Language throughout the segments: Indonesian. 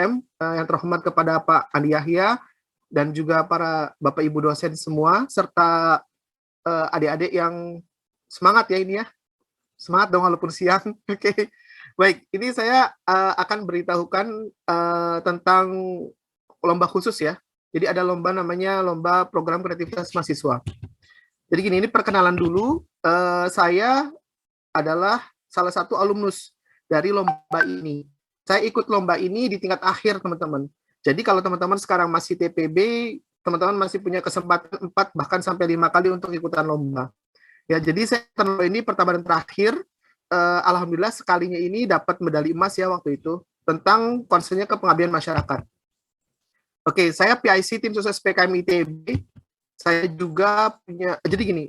PKM, yang terhormat kepada Pak Andi Yahya, dan juga para Bapak Ibu dosen semua, serta adik-adik yang semangat ya ini ya. Semangat dong walaupun siang. Oke. Baik, ini saya akan beritahukan tentang lomba khusus ya. Jadi ada lomba namanya Lomba Program Kreativitas Mahasiswa. Jadi gini, ini perkenalan dulu. Saya adalah salah satu alumnus dari lomba ini. Saya ikut lomba ini di tingkat akhir, teman-teman. Jadi kalau teman-teman sekarang masih TPB, teman-teman masih punya kesempatan 4 bahkan sampai 5 kali untuk ikutan lomba. Ya, jadi saya lomba ini pertama dan terakhir. Alhamdulillah sekalinya ini dapat medali emas ya waktu itu tentang concernnya ke pengabdian masyarakat. Oke, saya PIC tim sukses PKM ITB. Saya juga punya, jadi gini,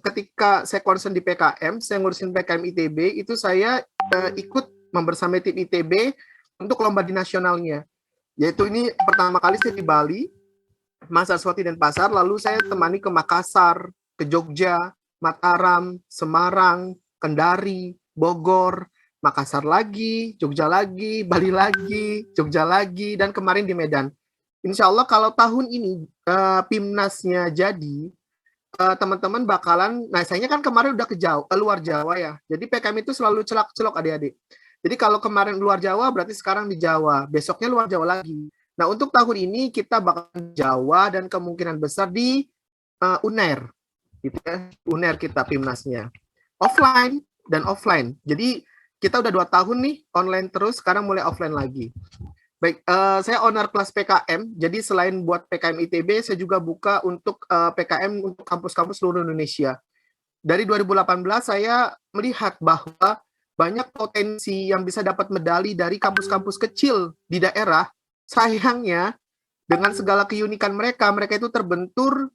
ketika saya concern di PKM, saya ngurusin PKM ITB, itu saya ikut membersamai tim ITB untuk lomba di nasionalnya. Yaitu ini pertama kali saya di Bali, Mas Saraswati dan Pasar, lalu saya temani ke Makassar, ke Jogja, Mataram, Semarang, Kendari, Bogor, Makassar lagi, Jogja lagi, Bali lagi, Jogja lagi, dan kemarin di Medan. Insya Allah kalau tahun ini PIMNAS-nya jadi, teman-teman bakalan, nah sayangnya kan kemarin udah ke luar Jawa ya, jadi PKM itu selalu celak-celok adik-adik. Jadi kalau kemarin luar Jawa, berarti sekarang di Jawa, besoknya luar Jawa lagi. Nah untuk tahun ini kita bakal Jawa dan kemungkinan besar di UNER, gitu ya, UNER kita PIMNAS-nya. Offline dan offline, jadi kita udah 2 tahun nih online terus, sekarang mulai offline lagi. Baik, saya owner kelas PKM, jadi selain buat PKM ITB, saya juga buka untuk PKM untuk kampus-kampus seluruh Indonesia. Dari 2018 saya melihat bahwa banyak potensi yang bisa dapat medali dari kampus-kampus kecil di daerah. Sayangnya, dengan segala keunikan mereka itu terbentur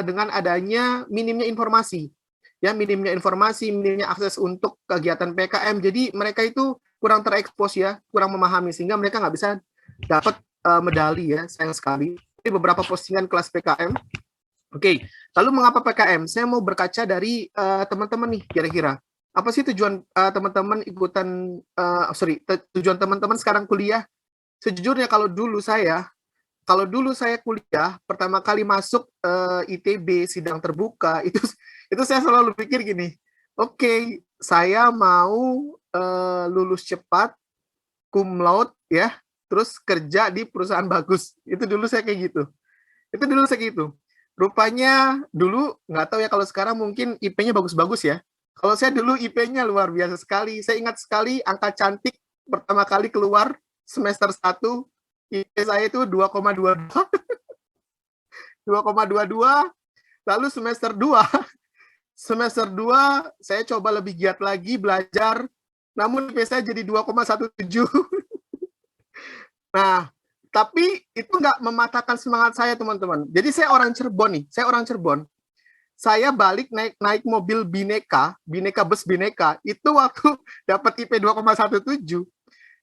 dengan adanya minimnya informasi. Ya, minimnya informasi, minimnya akses untuk kegiatan PKM. Jadi mereka itu kurang terekspos ya, kurang memahami, sehingga mereka nggak bisa dapat medali ya, sayang sekali. Ini beberapa postingan kelas PKM. Oke, lalu mengapa PKM? Saya mau berkaca dari teman-teman nih, kira-kira. Apa sih tujuan teman-teman ikutan, tujuan teman-teman sekarang kuliah? Sejujurnya kalau dulu saya kuliah, pertama kali masuk ITB, sidang terbuka, itu saya selalu pikir gini, oke, saya mau lulus cepat, cum laude, ya, terus kerja di perusahaan bagus. Itu dulu saya kayak gitu. Rupanya dulu, nggak tahu ya kalau sekarang mungkin IP-nya bagus-bagus ya. Kalau saya dulu IP-nya luar biasa sekali. Saya ingat sekali angka cantik pertama kali keluar semester 1, IP saya itu 2,22. 2,22. Lalu semester 2 saya coba lebih giat lagi belajar, namun IP saya jadi 2,17. Nah, tapi itu nggak mematahkan semangat saya, teman-teman. Jadi saya orang Cirebon. Saya balik naik mobil Bineka bus Bineka, itu waktu dapat IP 2,17.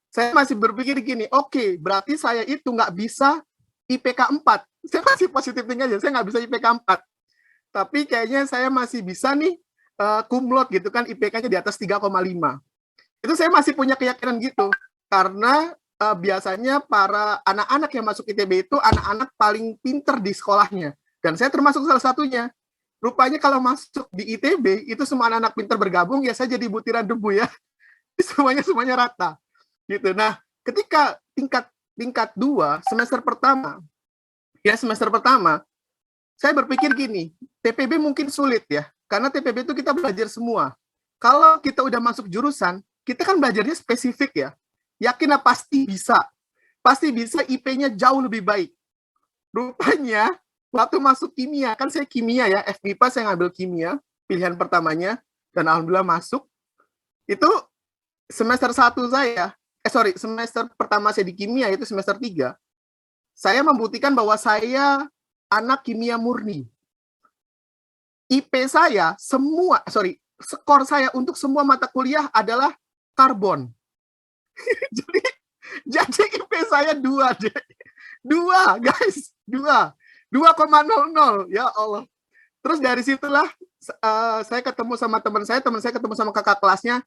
Saya masih berpikir gini, oke, berarti saya itu nggak bisa IPK 4. Saya masih positif tinggi aja, saya nggak bisa IPK 4. Tapi kayaknya saya masih bisa nih cum laude gitu kan, IPK-nya di atas 3,5. Itu saya masih punya keyakinan gitu, karena biasanya para anak-anak yang masuk ITB itu anak-anak paling pinter di sekolahnya. Dan saya termasuk salah satunya. Rupanya kalau masuk di ITB, itu semua anak-anak pinter bergabung, ya saya jadi butiran debu ya. Semuanya rata. Gitu. Nah, ketika tingkat 2, semester pertama, saya berpikir gini, TPB mungkin sulit ya, karena TPB itu kita belajar semua. Kalau kita udah masuk jurusan, kita kan belajarnya spesifik ya. Yakin pasti bisa. Pasti bisa, IP-nya jauh lebih baik. Rupanya, waktu masuk kimia, kan saya kimia ya, FMIPA saya ngambil kimia, pilihan pertamanya, dan alhamdulillah masuk. Itu semester semester pertama saya di kimia, itu semester 3, saya membuktikan bahwa saya anak kimia murni. IP saya, skor saya untuk semua mata kuliah adalah karbon. jadi IP saya 2, guys, 2,00, ya Allah. Terus dari situlah saya ketemu sama teman saya ketemu sama kakak kelasnya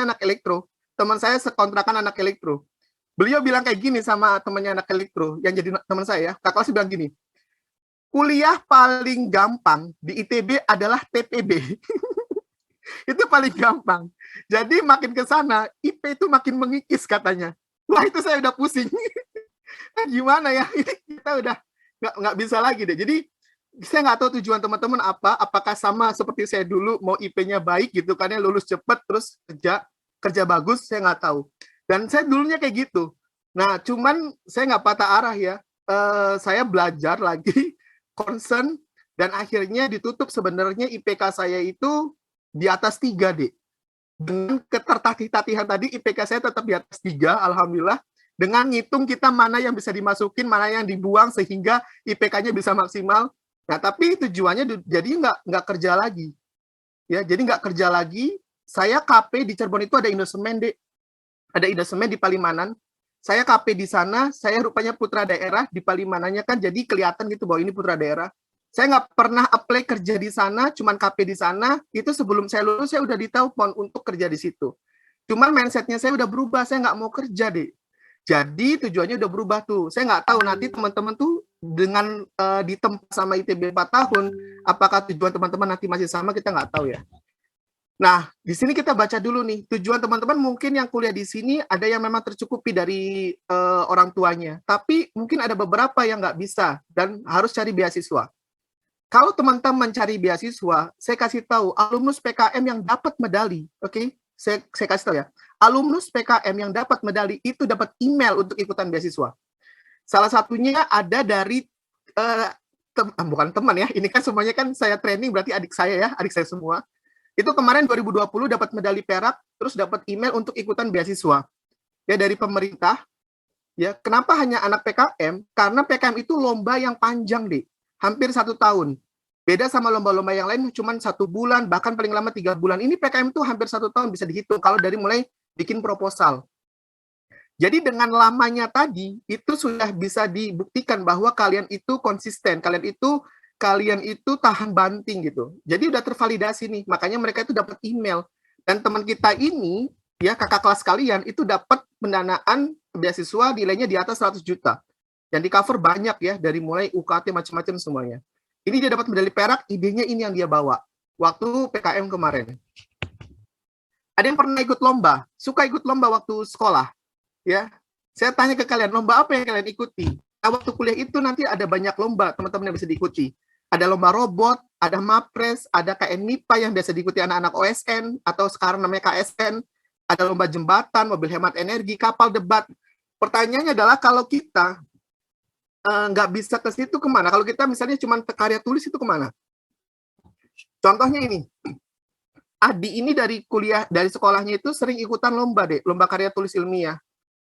anak elektro. Teman saya sekontrakan anak elektro. Beliau bilang kayak gini sama temannya anak elektro, yang jadi teman saya, kakak kelas bilang gini, kuliah paling gampang di ITB adalah TPB. Itu paling gampang. Jadi makin ke sana, IP itu makin mengikis katanya. Wah itu saya udah pusing. Gimana ya? Ini kita udah nggak bisa lagi deh. Jadi saya nggak tahu tujuan teman-teman apa. Apakah sama seperti saya dulu mau IP-nya baik gitu, karena lulus cepat terus kerja bagus, saya nggak tahu. Dan saya dulunya kayak gitu. Nah, cuman saya nggak patah arah ya. Saya belajar lagi, concern, dan akhirnya ditutup sebenarnya IPK saya itu di atas 3, Dek. Dengan ketertatih-tatihan tadi, IPK saya tetap di atas 3, alhamdulillah. Dengan ngitung kita mana yang bisa dimasukin, mana yang dibuang, sehingga IPK-nya bisa maksimal. Nah, tapi tujuannya jadi nggak kerja lagi. Ya, jadi nggak kerja lagi. Saya KP di Cirebon itu ada Indosemen, Dek. Ada Indosemen di Palimanan. Saya KP di sana, saya rupanya putra daerah di Palimanannya kan, jadi kelihatan gitu bahwa ini putra daerah. Saya nggak pernah apply kerja di sana, cuman KP di sana. Itu sebelum saya lulus, saya udah ditelepon untuk kerja di situ. Cuman mindset-nya saya udah berubah, saya nggak mau kerja, deh. Jadi tujuannya udah berubah tuh. Saya nggak tahu nanti teman-teman tuh dengan ditempa sama ITB 4 tahun, apakah tujuan teman-teman nanti masih sama, kita nggak tahu ya. Nah, di sini kita baca dulu nih, tujuan teman-teman mungkin yang kuliah di sini ada yang memang tercukupi dari orang tuanya, tapi mungkin ada beberapa yang nggak bisa dan harus cari beasiswa. Kalau teman-teman cari beasiswa, saya kasih tahu, alumnus PKM yang dapat medali, oke? Saya kasih tahu ya, alumnus PKM yang dapat medali itu dapat email untuk ikutan beasiswa. Salah satunya ada dari, bukan teman ya, ini kan semuanya kan saya training, berarti adik saya ya, adik saya semua. Itu kemarin 2020 dapat medali perak, terus dapat email untuk ikutan beasiswa. Ya, dari pemerintah. Ya, kenapa hanya anak PKM? Karena PKM itu lomba yang panjang, deh. Hampir 1 tahun. Beda sama lomba-lomba yang lain, cuma 1 bulan, bahkan paling lama 3 bulan. Ini PKM itu hampir 1 tahun bisa dihitung, kalau dari mulai bikin proposal. Jadi dengan lamanya tadi, itu sudah bisa dibuktikan bahwa kalian itu konsisten, kalian itu tahan banting gitu. Jadi udah tervalidasi nih, makanya mereka itu dapat email. Dan teman kita ini, ya kakak kelas kalian, itu dapat pendanaan beasiswa nilainya di atas 100 juta. Yang di cover banyak ya, dari mulai UKT macam-macam semuanya. Ini dia dapat medali perak, idenya ini yang dia bawa. Waktu PKM kemarin. Ada yang pernah ikut lomba? Suka ikut lomba waktu sekolah? Ya, saya tanya ke kalian, lomba apa yang kalian ikuti? Nah, waktu kuliah itu nanti ada banyak lomba teman-teman yang bisa diikuti. Ada lomba robot, ada MAPRES, ada KN MIPA yang biasa diikuti anak-anak OSN, atau sekarang namanya KSN, ada lomba jembatan, mobil hemat energi, kapal debat. Pertanyaannya adalah kalau kita nggak bisa ke situ kemana? Kalau kita misalnya cuma karya tulis itu kemana? Contohnya ini, Adi ini dari sekolahnya itu sering ikutan lomba deh, lomba karya tulis ilmiah.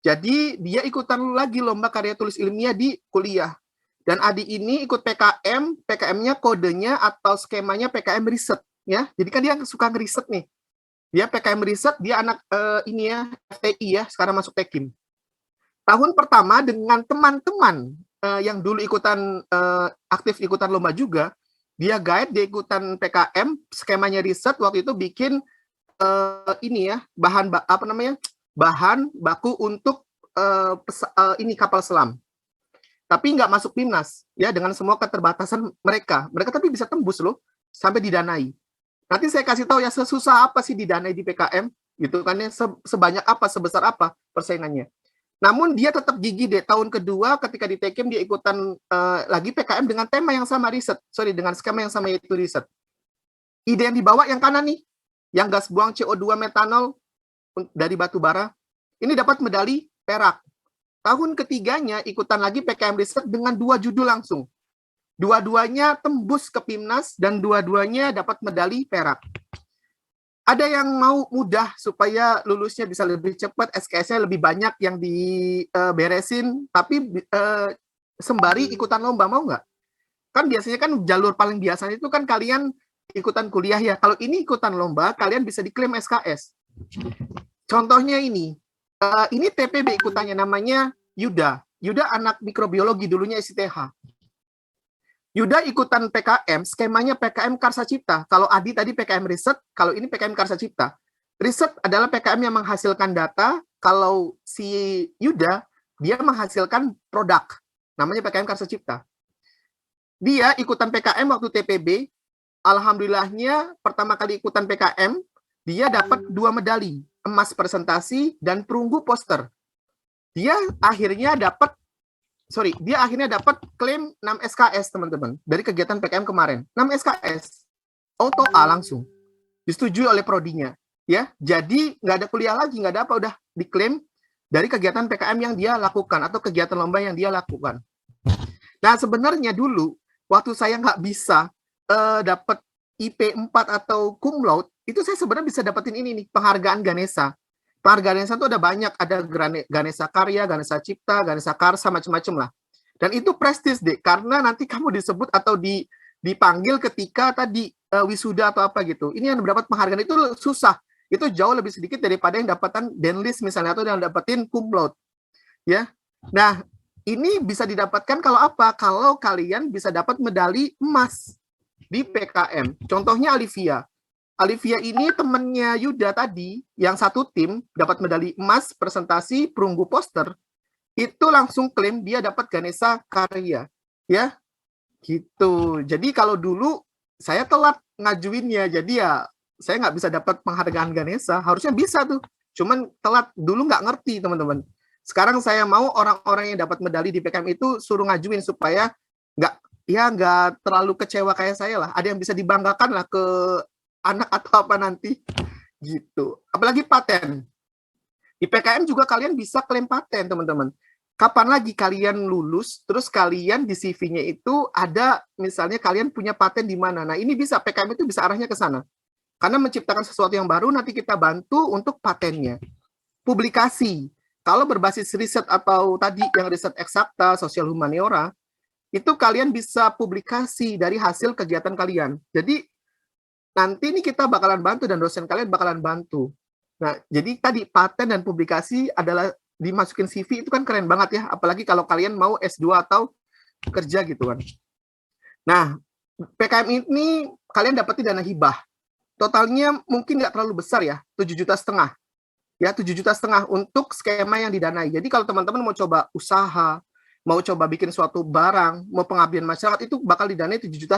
Jadi dia ikutan lagi lomba karya tulis ilmiah di kuliah. Dan Adi ini ikut PKM, PKM-nya kodenya atau skemanya PKM riset, ya. Jadi kan dia suka ngeriset nih. Dia PKM riset, dia anak ini ya, FTI ya, sekarang masuk Tekim. Tahun pertama dengan teman-teman yang dulu aktif ikutan lomba juga, dia guide, dia ikutan PKM, skemanya riset, waktu itu bikin ini ya, bahan baku untuk ini kapal selam. Tapi nggak masuk PIMNAS, ya, dengan semua keterbatasan mereka. Mereka tapi bisa tembus loh, sampai didanai. Nanti saya kasih tahu ya, sesusah apa sih didanai di PKM, gitu kan ya, sebanyak apa, sebesar apa persaingannya. Namun dia tetap gigih deh, tahun kedua ketika di Tekim dia ikutan lagi PKM dengan tema yang sama dengan skema yang sama yaitu riset. Ide yang dibawa yang kanan nih, yang gas buang CO2 metanol dari batu bara, ini dapat medali perak. Tahun ketiganya ikutan lagi PKM riset dengan 2 judul langsung. Dua-duanya tembus ke PIMNAS dan dua-duanya dapat medali perak. Ada yang mau mudah supaya lulusnya bisa lebih cepat, SKS-nya lebih banyak yang diberesin, tapi sembari ikutan lomba, mau nggak? Kan biasanya kan jalur paling biasa itu kan kalian ikutan kuliah ya. Kalau ini ikutan lomba, kalian bisa diklaim SKS. Contohnya ini TPB ikutannya namanya Yuda. Yuda anak mikrobiologi, dulunya SITH. Yuda ikutan PKM, skemanya PKM Karsa Cipta. Kalau Adi tadi PKM riset, kalau ini PKM Karsa Cipta. Riset adalah PKM yang menghasilkan data, kalau si Yuda, dia menghasilkan produk, namanya PKM Karsa Cipta. Dia ikutan PKM waktu TPB, alhamdulillahnya pertama kali ikutan PKM, dia dapat 2 medali, emas presentasi dan perunggu poster. Dia akhirnya dapat klaim 6 SKS, teman-teman, dari kegiatan PKM kemarin. 6 SKS, auto A langsung, disetujui oleh prodinya. Ya, jadi nggak ada kuliah lagi, nggak ada apa, udah diklaim dari kegiatan PKM yang dia lakukan atau kegiatan lomba yang dia lakukan. Nah, sebenarnya dulu waktu saya nggak bisa dapat IP 4 atau cum laude, itu saya sebenarnya bisa dapetin ini nih, penghargaan Ganesha. Penghargaan Ganesha itu ada banyak, ada Ganesha Karya, Ganesha Cipta, Ganesha Karsa, macam-macam lah. Dan itu prestis deh, karena nanti kamu disebut atau dipanggil ketika tadi wisuda atau apa gitu. Ini yang mendapat penghargaan itu susah. Itu jauh lebih sedikit daripada yang dapatan Denlis misalnya, atau yang dapetin cum laude. Ya. Nah, ini bisa didapatkan kalau apa? Kalau kalian bisa dapat medali emas di PKM. Contohnya Alivia. Alivia ini temennya Yuda tadi, yang satu tim, dapat medali emas, presentasi, perunggu poster, itu langsung klaim dia dapat Ganesha Karya. Ya, gitu. Jadi kalau dulu saya telat ngajuinnya, jadi ya saya nggak bisa dapat penghargaan Ganesha. Harusnya bisa tuh, cuman telat, dulu nggak ngerti teman-teman. Sekarang saya mau orang-orang yang dapat medali di PKM itu suruh ngajuin supaya nggak terlalu kecewa kayak saya lah. Ada yang bisa dibanggakan lah ke anak atau apa nanti gitu. Apalagi paten. Di PKM juga kalian bisa klaim paten, teman-teman. Kapan lagi kalian lulus, terus kalian di CV-nya itu ada misalnya kalian punya paten di mana. Nah, ini bisa, PKM itu bisa arahnya ke sana. Karena menciptakan sesuatu yang baru, nanti kita bantu untuk patennya. Publikasi. Kalau berbasis riset atau tadi yang riset eksakta, sosial humaniora, itu kalian bisa publikasi dari hasil kegiatan kalian. Jadi, nanti ini kita bakalan bantu dan dosen kalian bakalan bantu. Nah, jadi tadi paten dan publikasi adalah dimasukin CV itu kan keren banget ya, apalagi kalau kalian mau S2 atau kerja gitu kan. Nah, PKM ini kalian dapetin dana hibah. Totalnya mungkin nggak terlalu besar ya, 7,5 juta. Ya, 7,5 juta untuk skema yang didanai. Jadi kalau teman-teman mau coba usaha, mau coba bikin suatu barang, mau pengabdian masyarakat, itu bakal didanai 7,5 juta.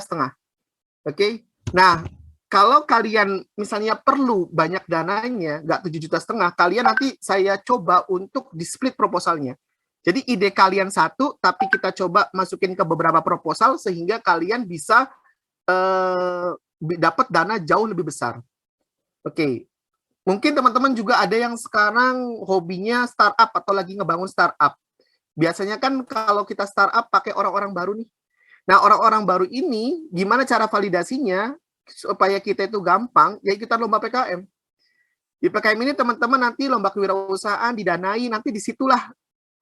Oke? Nah, kalau kalian misalnya perlu banyak dananya, nggak 7,5 juta, kalian nanti saya coba untuk di-split proposalnya. Jadi ide kalian satu, tapi kita coba masukin ke beberapa proposal sehingga kalian bisa dapat dana jauh lebih besar. Oke. Mungkin teman-teman juga ada yang sekarang hobinya startup atau lagi ngebangun startup. Biasanya kan kalau kita startup pakai orang-orang baru nih. Nah, orang-orang baru ini gimana cara validasinya supaya kita itu gampang, ya kita lomba PKM. Di PKM ini teman-teman nanti lomba kewirausahaan didanai, nanti disitulah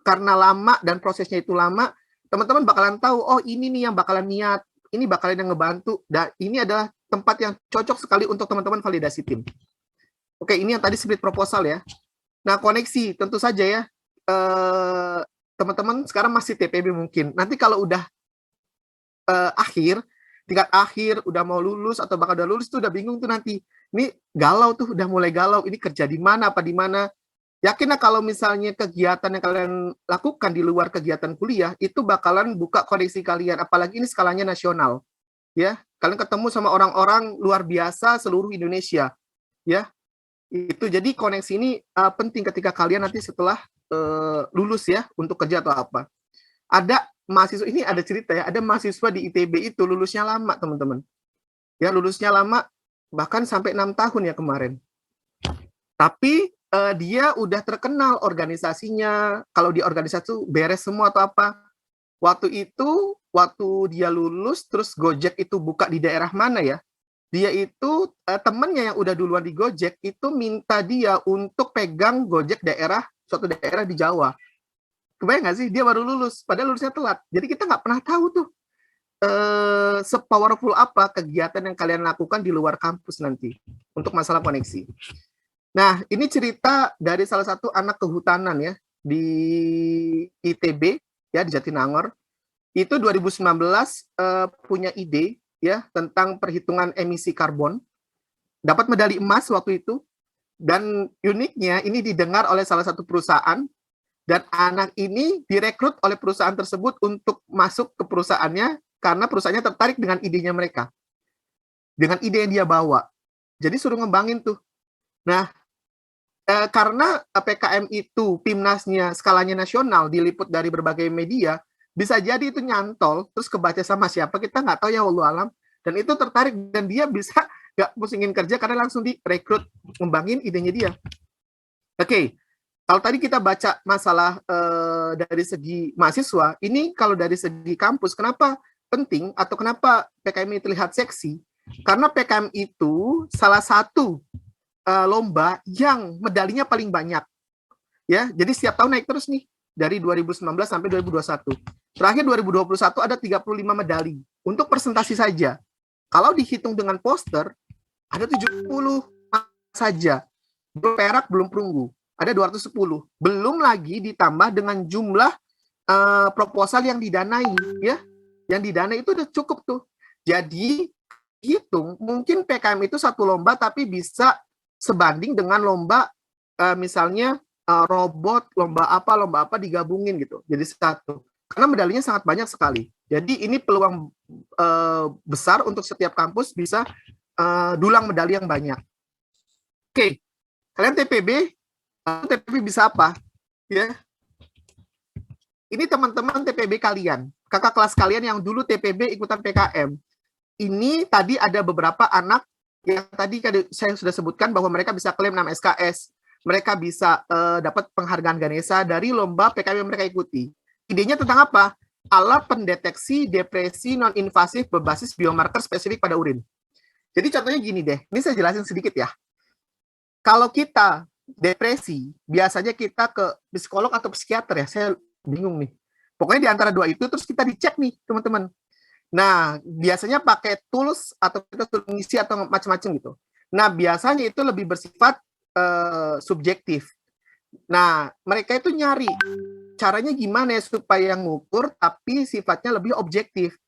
karena lama dan prosesnya itu lama, teman-teman bakalan tahu, oh ini nih yang bakalan niat, ini bakalan yang ngebantu, dan ini adalah tempat yang cocok sekali untuk teman-teman validasi tim. Oke, ini yang tadi split proposal ya. Nah, koneksi tentu saja ya, teman-teman sekarang masih TPB mungkin. Nanti kalau udah tingkat akhir, udah mau lulus atau bakal udah lulus tuh udah bingung tuh nanti. Ini galau tuh, udah mulai galau. Ini kerja di mana, apa di mana. Yakinlah kalau misalnya kegiatan yang kalian lakukan di luar kegiatan kuliah, itu bakalan buka koneksi kalian. Apalagi ini skalanya nasional. Ya, kalian ketemu sama orang-orang luar biasa seluruh Indonesia. Ya, itu jadi koneksi ini penting ketika kalian nanti setelah lulus ya, untuk kerja atau apa. Ada mahasiswa, ini ada cerita ya, ada mahasiswa di ITB itu lulusnya lama, teman-teman. Ya, lulusnya lama, bahkan sampai 6 tahun ya kemarin. Tapi dia udah terkenal organisasinya, kalau di organisasi itu beres semua atau apa. Waktu itu, waktu dia lulus, terus Gojek itu buka di daerah mana ya, dia itu temennya yang udah duluan di Gojek, itu minta dia untuk pegang Gojek suatu daerah di Jawa. Kebayang nggak sih, dia baru lulus, padahal lulusnya telat. Jadi kita nggak pernah tahu tuh sepowerful apa kegiatan yang kalian lakukan di luar kampus nanti untuk masalah koneksi. Nah, ini cerita dari salah satu anak kehutanan ya di ITB ya, di Jatinangor. Itu 2019 punya ide ya tentang perhitungan emisi karbon. Dapat medali emas waktu itu. Dan uniknya ini didengar oleh salah satu perusahaan, dan anak ini direkrut oleh perusahaan tersebut untuk masuk ke perusahaannya karena perusahaannya tertarik dengan idenya mereka, dengan ide yang dia bawa. Jadi suruh ngembangin tuh. Nah, karena PKM itu PIMNAS-nya skalanya nasional, diliput dari berbagai media, bisa jadi itu nyantol, terus kebaca sama siapa, kita nggak tahu ya, wallahu alam. Dan itu tertarik, dan dia bisa nggak pusingin kerja karena langsung direkrut ngembangin idenya dia. Oke, kalau tadi kita baca masalah dari segi mahasiswa, ini kalau dari segi kampus, kenapa penting atau kenapa PKM ini terlihat seksi? Karena PKM itu salah satu lomba yang medalinya paling banyak. Ya, jadi setiap tahun naik terus nih dari 2019 sampai 2021. Terakhir 2021 ada 35 medali untuk presentasi saja. Kalau dihitung dengan poster ada 70 saja. Belum perak, belum perunggu. Ada 210. Belum lagi ditambah dengan jumlah proposal yang didanai, ya. Yang didanai itu udah cukup tuh. Jadi hitung mungkin PKM itu satu lomba tapi bisa sebanding dengan lomba misalnya robot, lomba apa digabungin gitu. Jadi satu. Karena medalinya sangat banyak sekali. Jadi ini peluang besar untuk setiap kampus bisa dulang medali yang banyak. Oke, kalian TPB bisa apa? Ya, ini teman-teman TPB kalian, kakak kelas kalian yang dulu TPB ikutan PKM. Ini tadi ada beberapa anak yang tadi saya sudah sebutkan bahwa mereka bisa klaim 6 SKS, mereka bisa dapat penghargaan Ganesha dari lomba PKM yang mereka ikuti. Idenya tentang apa? Alat pendeteksi depresi non-invasif berbasis biomarker spesifik pada urin. Jadi contohnya gini deh, ini saya jelasin sedikit ya. Kalau kita depresi, biasanya kita ke psikolog atau psikiater ya, saya bingung nih. Pokoknya di antara dua itu, terus kita dicek nih, teman-teman. Nah, biasanya pakai tools atau kita suruh ngisi atau macam-macam gitu. Nah, biasanya itu lebih bersifat subjektif. Nah, mereka itu nyari caranya gimana ya supaya ngukur tapi sifatnya lebih objektif.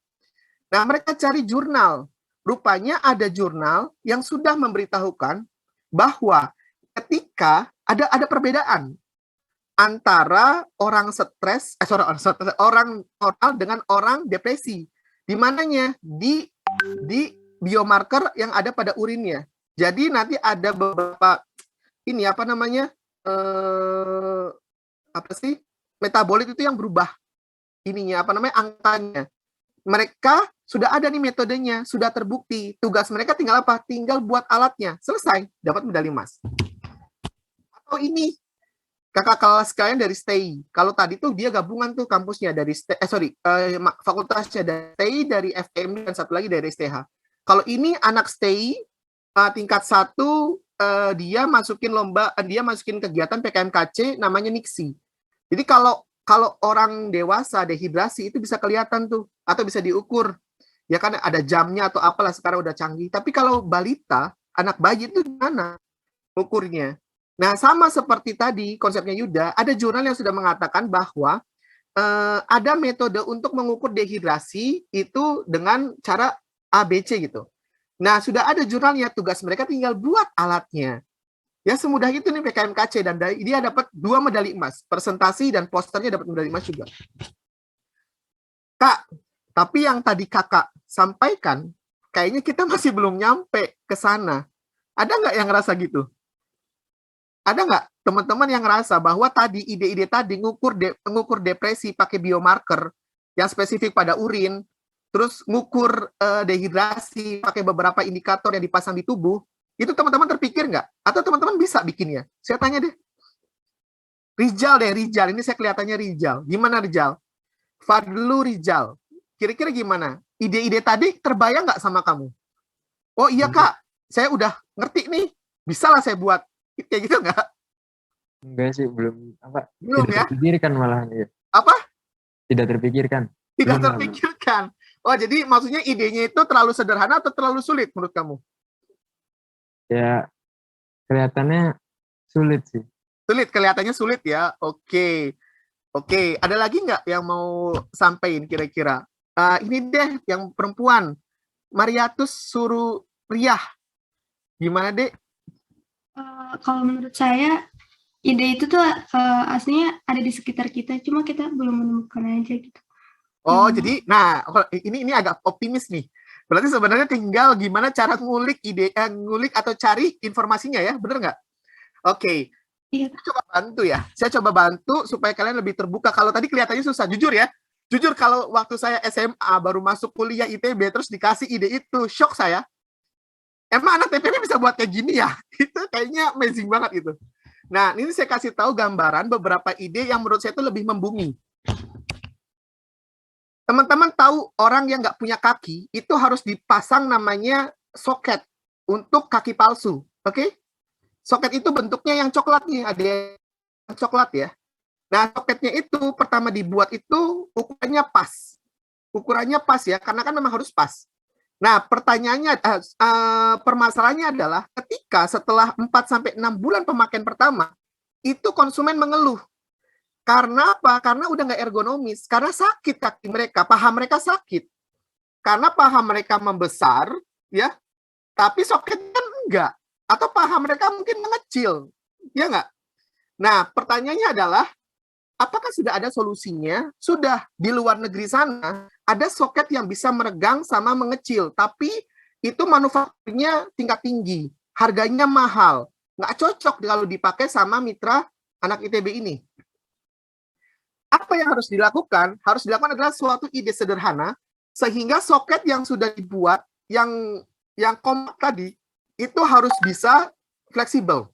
Nah, mereka cari jurnal. Rupanya ada jurnal yang sudah memberitahukan bahwa ketika ada perbedaan antara orang stres, orang normal dengan orang depresi. Di mananya? Di biomarker yang ada pada urinnya. Jadi nanti ada beberapa ini apa namanya? Apa sih? Metabolit itu yang berubah. Ininya apa namanya? Angkanya. Mereka sudah ada nih metodenya, sudah terbukti. Tugas mereka tinggal apa? Tinggal buat alatnya. Selesai, dapat medali emas. Atau ini, kakak kelas kalian dari STI. Kalau tadi tuh dia gabungan tuh kampusnya dari fakultasnya dari STI, dari FKM, dan satu lagi dari STH. Kalau ini anak STI tingkat 1, dia masukin kegiatan PKMKC namanya NIKSI. Jadi kalau orang dewasa dehidrasi itu bisa kelihatan tuh atau bisa diukur. Ya kan ada jamnya atau apalah, sekarang udah canggih. Tapi kalau balita, anak bayi itu gimana ukurnya? Nah, sama seperti tadi konsepnya Yuda, ada jurnal yang sudah mengatakan bahwa ada metode untuk mengukur dehidrasi itu dengan cara ABC gitu. Nah, sudah ada jurnalnya, tugas mereka tinggal buat alatnya. Ya semudah itu nih PKMKC, dan dia dapat 2 medali emas, presentasi dan posternya dapat medali emas juga. Kak, tapi yang tadi kakak sampaikan, kayaknya kita masih belum nyampe ke sana. Ada nggak yang ngerasa gitu? Ada nggak teman-teman yang ngerasa bahwa tadi ide-ide tadi ngukur depresi pakai biomarker yang spesifik pada urin, terus ngukur dehidrasi pakai beberapa indikator yang dipasang di tubuh, itu teman-teman terpikir nggak? Atau teman-teman bisa bikinnya? Saya tanya deh. Rizal, ini saya kelihatannya Rizal. Gimana Rizal? Fadlu Rizal. Kira-kira gimana? Ide-ide tadi terbayang nggak sama kamu? Oh iya Kak, saya udah ngerti nih. Bisa lah saya buat. Kayak gitu nggak? Enggak sih, belum apa? Belum tidak ya? terpikirkan malahan ya. Apa? Tidak terpikirkan. Tidak Belum terpikirkan. Oh, jadi maksudnya idenya itu terlalu sederhana atau terlalu sulit menurut kamu? Ya, kelihatannya sulit sih. Sulit, kelihatannya sulit ya. Oke. Oke, ada lagi nggak yang mau sampaikan kira-kira? Ini deh yang perempuan. Mariatus Sururiyah. Gimana, Dek? Kalau menurut saya, ide itu tuh aslinya ada di sekitar kita, cuma kita belum menemukan aja gitu. Oh, Yang jadi, nah, ini agak optimis nih. Berarti sebenarnya tinggal gimana cara ngulik ide, ngulik atau cari informasinya ya, bener nggak? Oke, iya, saya coba bantu ya. Saya coba bantu supaya kalian lebih terbuka. Kalau tadi kelihatannya susah, jujur ya. Jujur kalau waktu saya SMA baru masuk kuliah ITB terus dikasih ide itu, shock saya. Emang anak TPB bisa buat kayak gini ya? Itu kayaknya amazing banget itu. Nah, ini saya kasih tahu gambaran beberapa ide yang menurut saya itu lebih membumi. Teman-teman tahu orang yang nggak punya kaki, itu harus dipasang namanya soket untuk kaki palsu. Oke? Soket itu bentuknya yang coklat nih, ada yang coklat ya. Nah, soketnya itu pertama dibuat itu ukurannya pas. Ukurannya pas ya, karena kan memang harus pas. Nah, pertanyaannya, permasalahannya adalah ketika setelah 4-6 bulan pemakaian pertama, itu konsumen mengeluh. Karena apa? Karena udah nggak ergonomis. Karena sakit kaki mereka, paha mereka sakit. Karena paha mereka membesar, ya, tapi soketnya kan enggak. Atau paha mereka mungkin mengecil, ya nggak? Nah, pertanyaannya adalah, apakah sudah ada solusinya? Sudah, di luar negeri sana, ada soket yang bisa meregang sama mengecil, tapi itu manufakturnya tingkat tinggi, harganya mahal, nggak cocok kalau dipakai sama mitra anak ITB ini. Apa yang harus dilakukan? Harus dilakukan adalah suatu ide sederhana, sehingga soket yang sudah dibuat, yang kompak tadi, itu harus bisa fleksibel.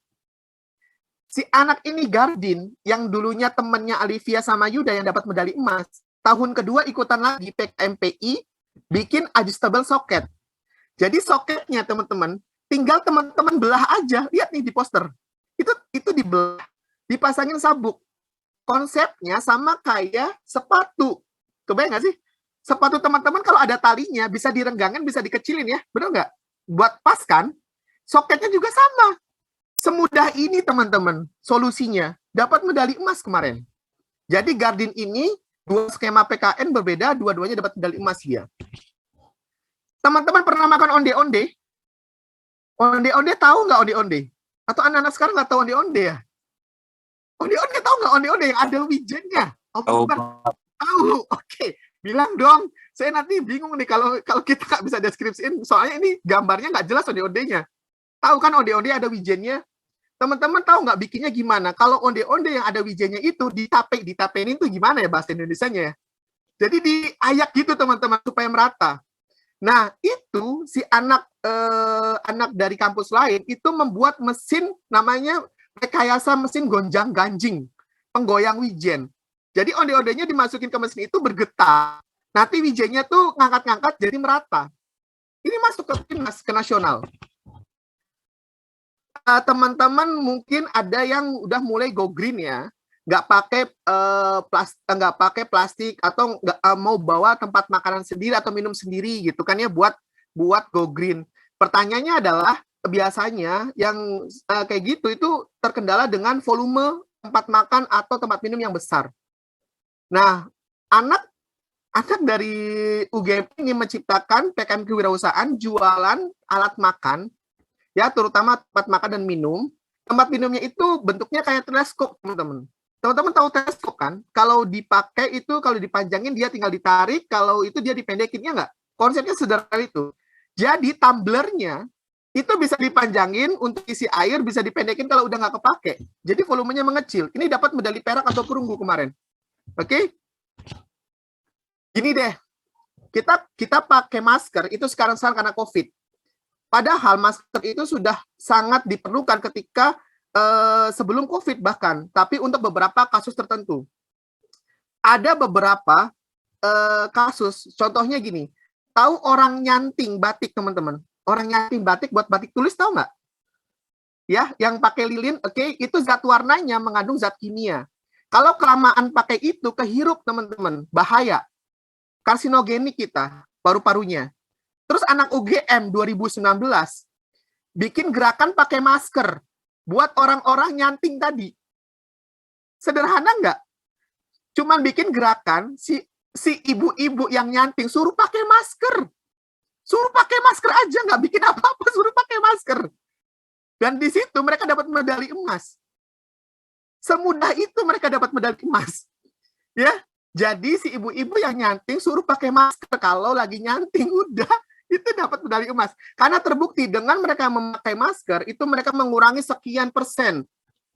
Si anak ini Gardin, yang dulunya temannya Alivia sama Yuda yang dapat medali emas, tahun kedua ikutan lagi PKMPI, bikin adjustable socket. Jadi soketnya teman-teman, tinggal teman-teman belah aja. Lihat nih di poster. Itu dibelah, dipasangin sabuk. Konsepnya sama kayak sepatu. Kebayang nggak sih? Sepatu teman-teman kalau ada talinya, bisa direnggangin, bisa dikecilin ya. Benar nggak? Buat pas kan? Soketnya juga sama. Semudah ini teman-teman solusinya. Dapat medali emas kemarin. Jadi Gardin ini, dua skema PKN berbeda, dua-duanya dapat medali emas dia. Teman-teman pernah makan onde-onde? Onde-onde tahu nggak onde-onde? Atau anak-anak sekarang nggak tahu onde-onde ya? Onde-onde tahu nggak onde-onde yang ada wijennya? Tahu, Tahu. Oke. Bilang dong. Saya nanti bingung nih kalau kita nggak bisa deskripsiin. Soalnya ini gambarnya nggak jelas onde-ondenya. Tahu kan onde-onde ada wijennya? Teman-teman tahu nggak bikinnya gimana? Kalau onde-onde yang ada wijennya itu ditapein itu gimana ya bahasa Indonesianya ya? Jadi diayak gitu teman-teman supaya merata. Nah, itu si anak dari kampus lain itu membuat mesin namanya rekayasa mesin gonjang-ganjing, penggoyang wijen. Jadi onde-ondenya dimasukin ke mesin itu bergetar. Nanti wijennya tuh ngangkat-ngangkat jadi merata. Ini masuk ke timnas, ke nasional. Teman-teman mungkin ada yang udah mulai go green ya, nggak pakai plastik atau nggak mau bawa tempat makanan sendiri atau minum sendiri gitu kan ya buat go green. Pertanyaannya adalah biasanya yang kayak gitu itu terkendala dengan volume tempat makan atau tempat minum yang besar. Nah, anak dari UGM ini menciptakan PKM kewirausahaan jualan alat makan ya, terutama tempat makan dan minum. Tempat minumnya itu bentuknya kayak teleskop, teman-teman. Teman-teman tahu teleskop kan? Kalau dipakai itu, kalau dipanjangin dia tinggal ditarik, kalau itu dia dipendekin, ya nggak? Konsepnya sederhana itu. Jadi tumblernya itu bisa dipanjangin untuk isi air, bisa dipendekin kalau udah nggak kepake. Jadi volumenya mengecil. Ini dapat medali perak atau perunggu kemarin. Oke? Gini deh, kita pakai masker itu sekarang karena COVID. Padahal masker itu sudah sangat diperlukan ketika sebelum COVID bahkan, tapi untuk beberapa kasus tertentu. Ada beberapa kasus, contohnya gini, tahu orang nyanting batik teman-teman? Orang nyanting batik buat batik tulis tahu nggak? Ya, yang pakai lilin, oke, itu zat warnanya mengandung zat kimia. Kalau kelamaan pakai itu kehirup teman-teman, bahaya. Karsinogenik kita, paru-parunya. Terus anak UGM 2019 bikin gerakan pakai masker buat orang-orang nyanting tadi. Sederhana nggak? Cuman bikin gerakan si ibu-ibu yang nyanting suruh pakai masker. Suruh pakai masker aja, nggak bikin apa-apa, suruh pakai masker. Dan di situ mereka dapat medali emas. Semudah itu mereka dapat medali emas. Ya, jadi si ibu-ibu yang nyanting suruh pakai masker. Kalau lagi nyanting udah itu dapat medali emas. Karena terbukti dengan mereka memakai masker itu mereka mengurangi sekian persen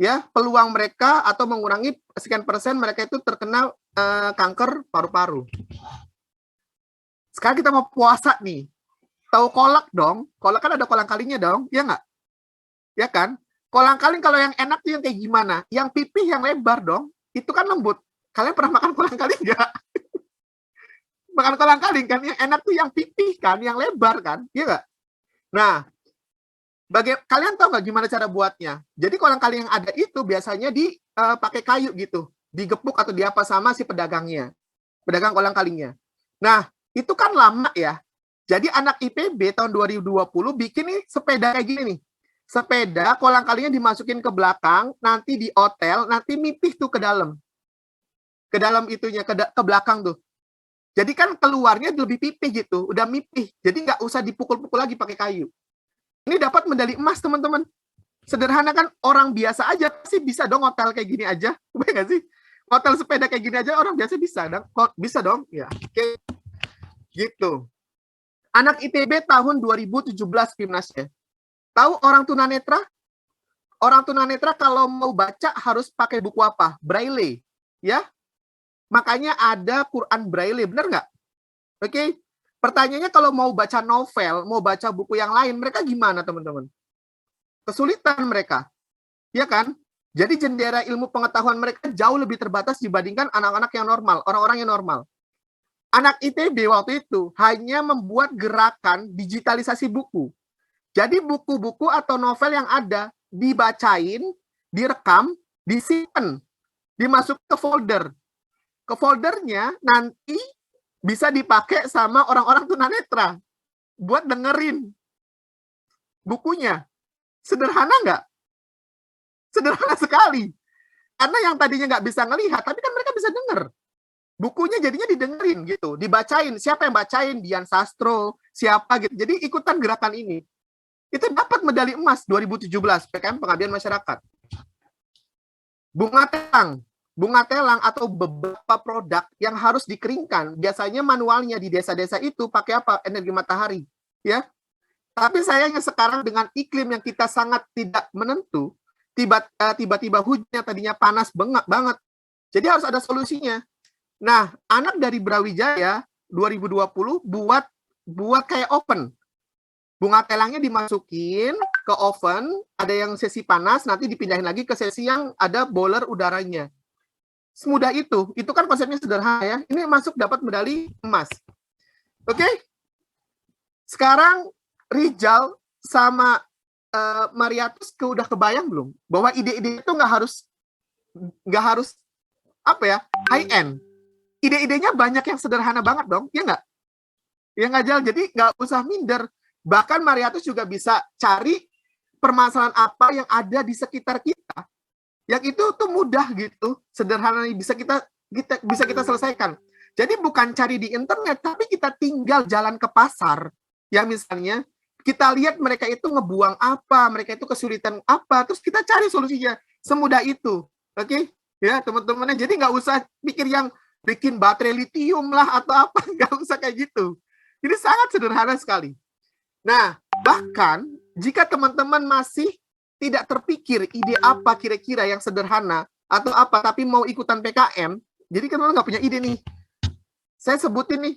ya peluang mereka atau mengurangi sekian persen mereka itu terkena kanker paru-paru. Sekarang kita mau puasa nih. Tahu kolak dong? Kolak kan ada kolang-kalingnya dong, ya nggak? Ya kan? Kolang-kaling kalau yang enak tuh yang kayak gimana? Yang pipih yang lebar dong. Itu kan lembut. Kalian pernah makan kolang-kaling nggak? Makan kolang-kaling kan yang enak tuh yang pipih kan, yang lebar kan, iya nggak? Nah, kalian tahu nggak gimana cara buatnya? Jadi kolang-kaling yang ada itu biasanya dipakai kayu gitu, digepuk atau diapa sama si pedagangnya, pedagang kolang-kalingnya. Nah, itu kan lama ya. Jadi anak IPB tahun 2020 bikin nih sepeda kayak gini nih. Sepeda kolang-kalingnya dimasukin ke belakang, nanti di hotel, nanti mipih tuh ke dalam. Ke dalam itunya, ke belakang tuh. Jadi kan keluarnya lebih pipih gitu, udah mipih. Jadi nggak usah dipukul-pukul lagi pakai kayu. Ini dapat medali emas, teman-teman. Sederhana kan, orang biasa aja sih bisa dong hotel kayak gini aja. Bener nggak sih? Hotel sepeda kayak gini aja orang biasa bisa dong. Bisa dong? Ya, oke. Gitu. Anak ITB tahun 2017 Pimnasnya. Tahu orang tunanetra? Orang tunanetra kalau mau baca harus pakai buku apa? Braille. Ya, makanya ada Quran Braille, benar nggak? Oke, pertanyaannya kalau mau baca novel, mau baca buku yang lain, mereka gimana teman-teman? Kesulitan mereka, ya kan? Jadi jendela ilmu pengetahuan mereka jauh lebih terbatas dibandingkan anak-anak yang normal, orang-orang yang normal. Anak ITB waktu itu hanya membuat gerakan digitalisasi buku. Jadi buku-buku atau novel yang ada dibacain, direkam, disimpan, dimasuk ke folder. Ke foldernya nanti bisa dipakai sama orang-orang tunanetra buat dengerin bukunya. Sederhana nggak? Sederhana sekali. Karena yang tadinya nggak bisa ngelihat, tapi kan mereka bisa denger. Bukunya jadinya didengerin gitu, dibacain. Siapa yang bacain? Dian Sastro, siapa gitu. Jadi ikutan gerakan ini. Itu dapat medali emas 2017 PKM Pengabdian Masyarakat. Bunga telang atau beberapa produk yang harus dikeringkan. Biasanya manualnya di desa-desa itu pakai apa? Energi matahari, ya. Tapi sayangnya sekarang dengan iklim yang kita sangat tidak menentu, tiba-tiba hujannya tadinya panas banget. Jadi harus ada solusinya. Nah, anak dari Brawijaya 2020 buat kayak oven. Bunga telangnya dimasukin ke oven, ada yang sesi panas, nanti dipindahin lagi ke sesi yang ada boiler udaranya. Semudah itu kan konsepnya sederhana ya. Ini masuk dapat medali emas. Oke? Sekarang Rijal sama Mariatus udah kebayang belum bahwa ide-ide itu nggak harus apa ya, high end. Ide-idenya banyak yang sederhana banget dong, ya nggak? Ya nggak, Jal. Jadi nggak usah minder. Bahkan Mariatus juga bisa cari permasalahan apa yang ada di sekitar kita. Yang itu tuh mudah gitu, sederhana bisa kita selesaikan. Jadi bukan cari di internet, tapi kita tinggal jalan ke pasar. Ya misalnya, kita lihat mereka itu ngebuang apa, mereka itu kesulitan apa, terus kita cari solusinya. Semudah itu. Oke? Ya, teman-temannya. Jadi nggak usah pikir yang bikin baterai litium lah atau apa, nggak usah kayak gitu. Ini sangat sederhana sekali. Nah, bahkan jika teman-teman masih tidak terpikir ide apa kira-kira yang sederhana atau apa, tapi mau ikutan PKM, jadi kan nggak punya ide nih. Saya sebutin nih,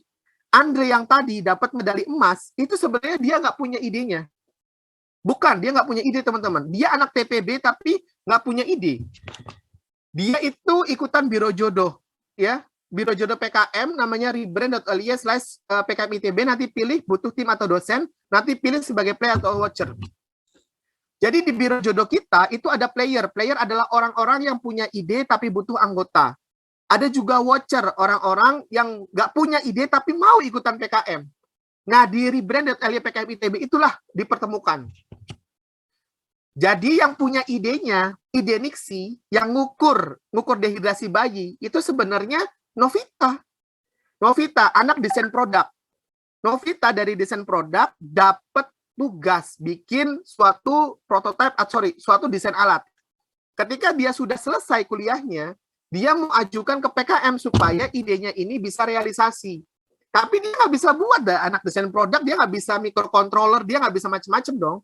Andre yang tadi dapat medali emas, itu sebenarnya dia nggak punya idenya. Bukan, dia nggak punya ide teman-teman. Dia anak TPB tapi nggak punya ide. Dia itu ikutan Biro Jodoh, ya. Biro Jodoh PKM namanya rebrand.ly/PKM ITB, nanti pilih butuh tim atau dosen, nanti pilih sebagai player atau watcher. Jadi di Biro Jodoh kita itu ada player. Player adalah orang-orang yang punya ide tapi butuh anggota. Ada juga watcher, orang-orang yang nggak punya ide tapi mau ikutan PKM. Nah, di rebrand.ly PKM ITB itulah dipertemukan. Jadi yang punya idenya, ide Nixi, yang ngukur dehidrasi bayi, itu sebenarnya Novita. Novita, anak desain produk. Novita dari desain produk dapat tugas bikin suatu prototipe, suatu desain alat. Ketika dia sudah selesai kuliahnya, dia mau ajukan ke PKM supaya idenya ini bisa realisasi. Tapi dia nggak bisa buat anak desain produk, dia nggak bisa microcontroller, dia nggak bisa macam-macam dong.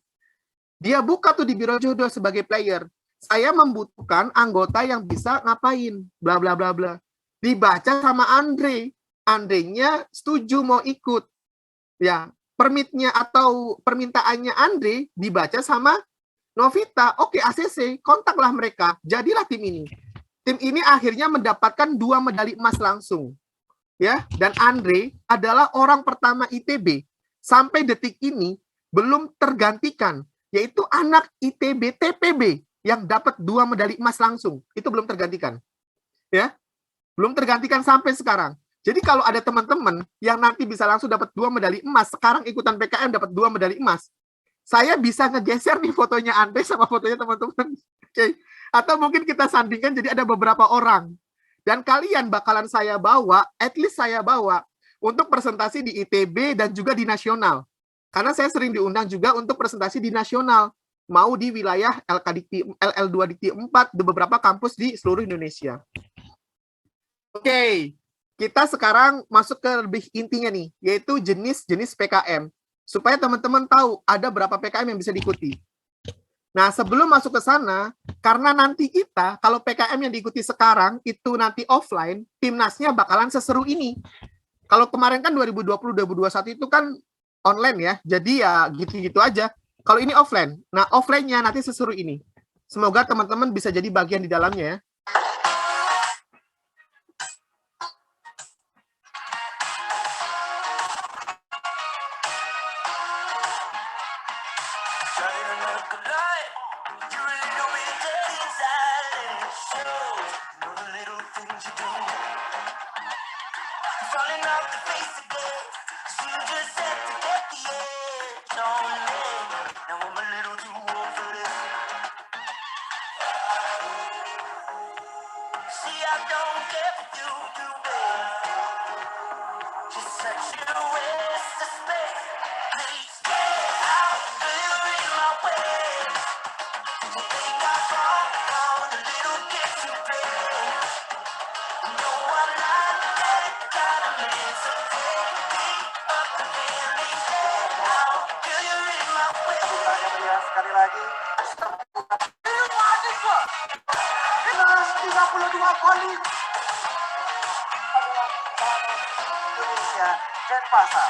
Dia buka tuh di Biro Jodoh sebagai player. Saya membutuhkan anggota yang bisa ngapain, bla bla bla bla. Dibaca sama Andre. Andre-nya setuju mau ikut. Ya, permitnya atau permintaannya Andre dibaca sama Novita. Oke, ACC, kontaklah mereka. Jadilah tim ini. Tim ini akhirnya mendapatkan 2 medali emas langsung. Ya, dan Andre adalah orang pertama ITB sampai detik ini belum tergantikan, yaitu anak ITB TPB yang dapat 2 medali emas langsung. Itu belum tergantikan. Ya. Belum tergantikan sampai sekarang. Jadi kalau ada teman-teman yang nanti bisa langsung dapat 2 medali emas, sekarang ikutan PKM dapat 2 medali emas, saya bisa ngegeser nih fotonya Andre sama fotonya teman-teman. Oke. Atau mungkin kita sandingkan jadi ada beberapa orang. Dan kalian bakalan saya bawa, at least saya bawa, untuk presentasi di ITB dan juga di nasional. Karena saya sering diundang juga untuk presentasi di nasional. Mau di wilayah LL2 Dikti 4, di beberapa kampus di seluruh Indonesia. Oke, kita sekarang masuk ke lebih intinya nih, yaitu jenis-jenis PKM. Supaya teman-teman tahu ada berapa PKM yang bisa diikuti. Nah, sebelum masuk ke sana, karena nanti kita, kalau PKM yang diikuti sekarang, itu nanti offline, timnasnya bakalan seseru ini. Kalau kemarin kan 2020-2021 itu kan online ya, jadi ya gitu-gitu aja. Kalau ini offline, nah offline-nya nanti seseru ini. Semoga teman-teman bisa jadi bagian di dalamnya ya. Sekali lagi 32 kali Indonesia dan pasar.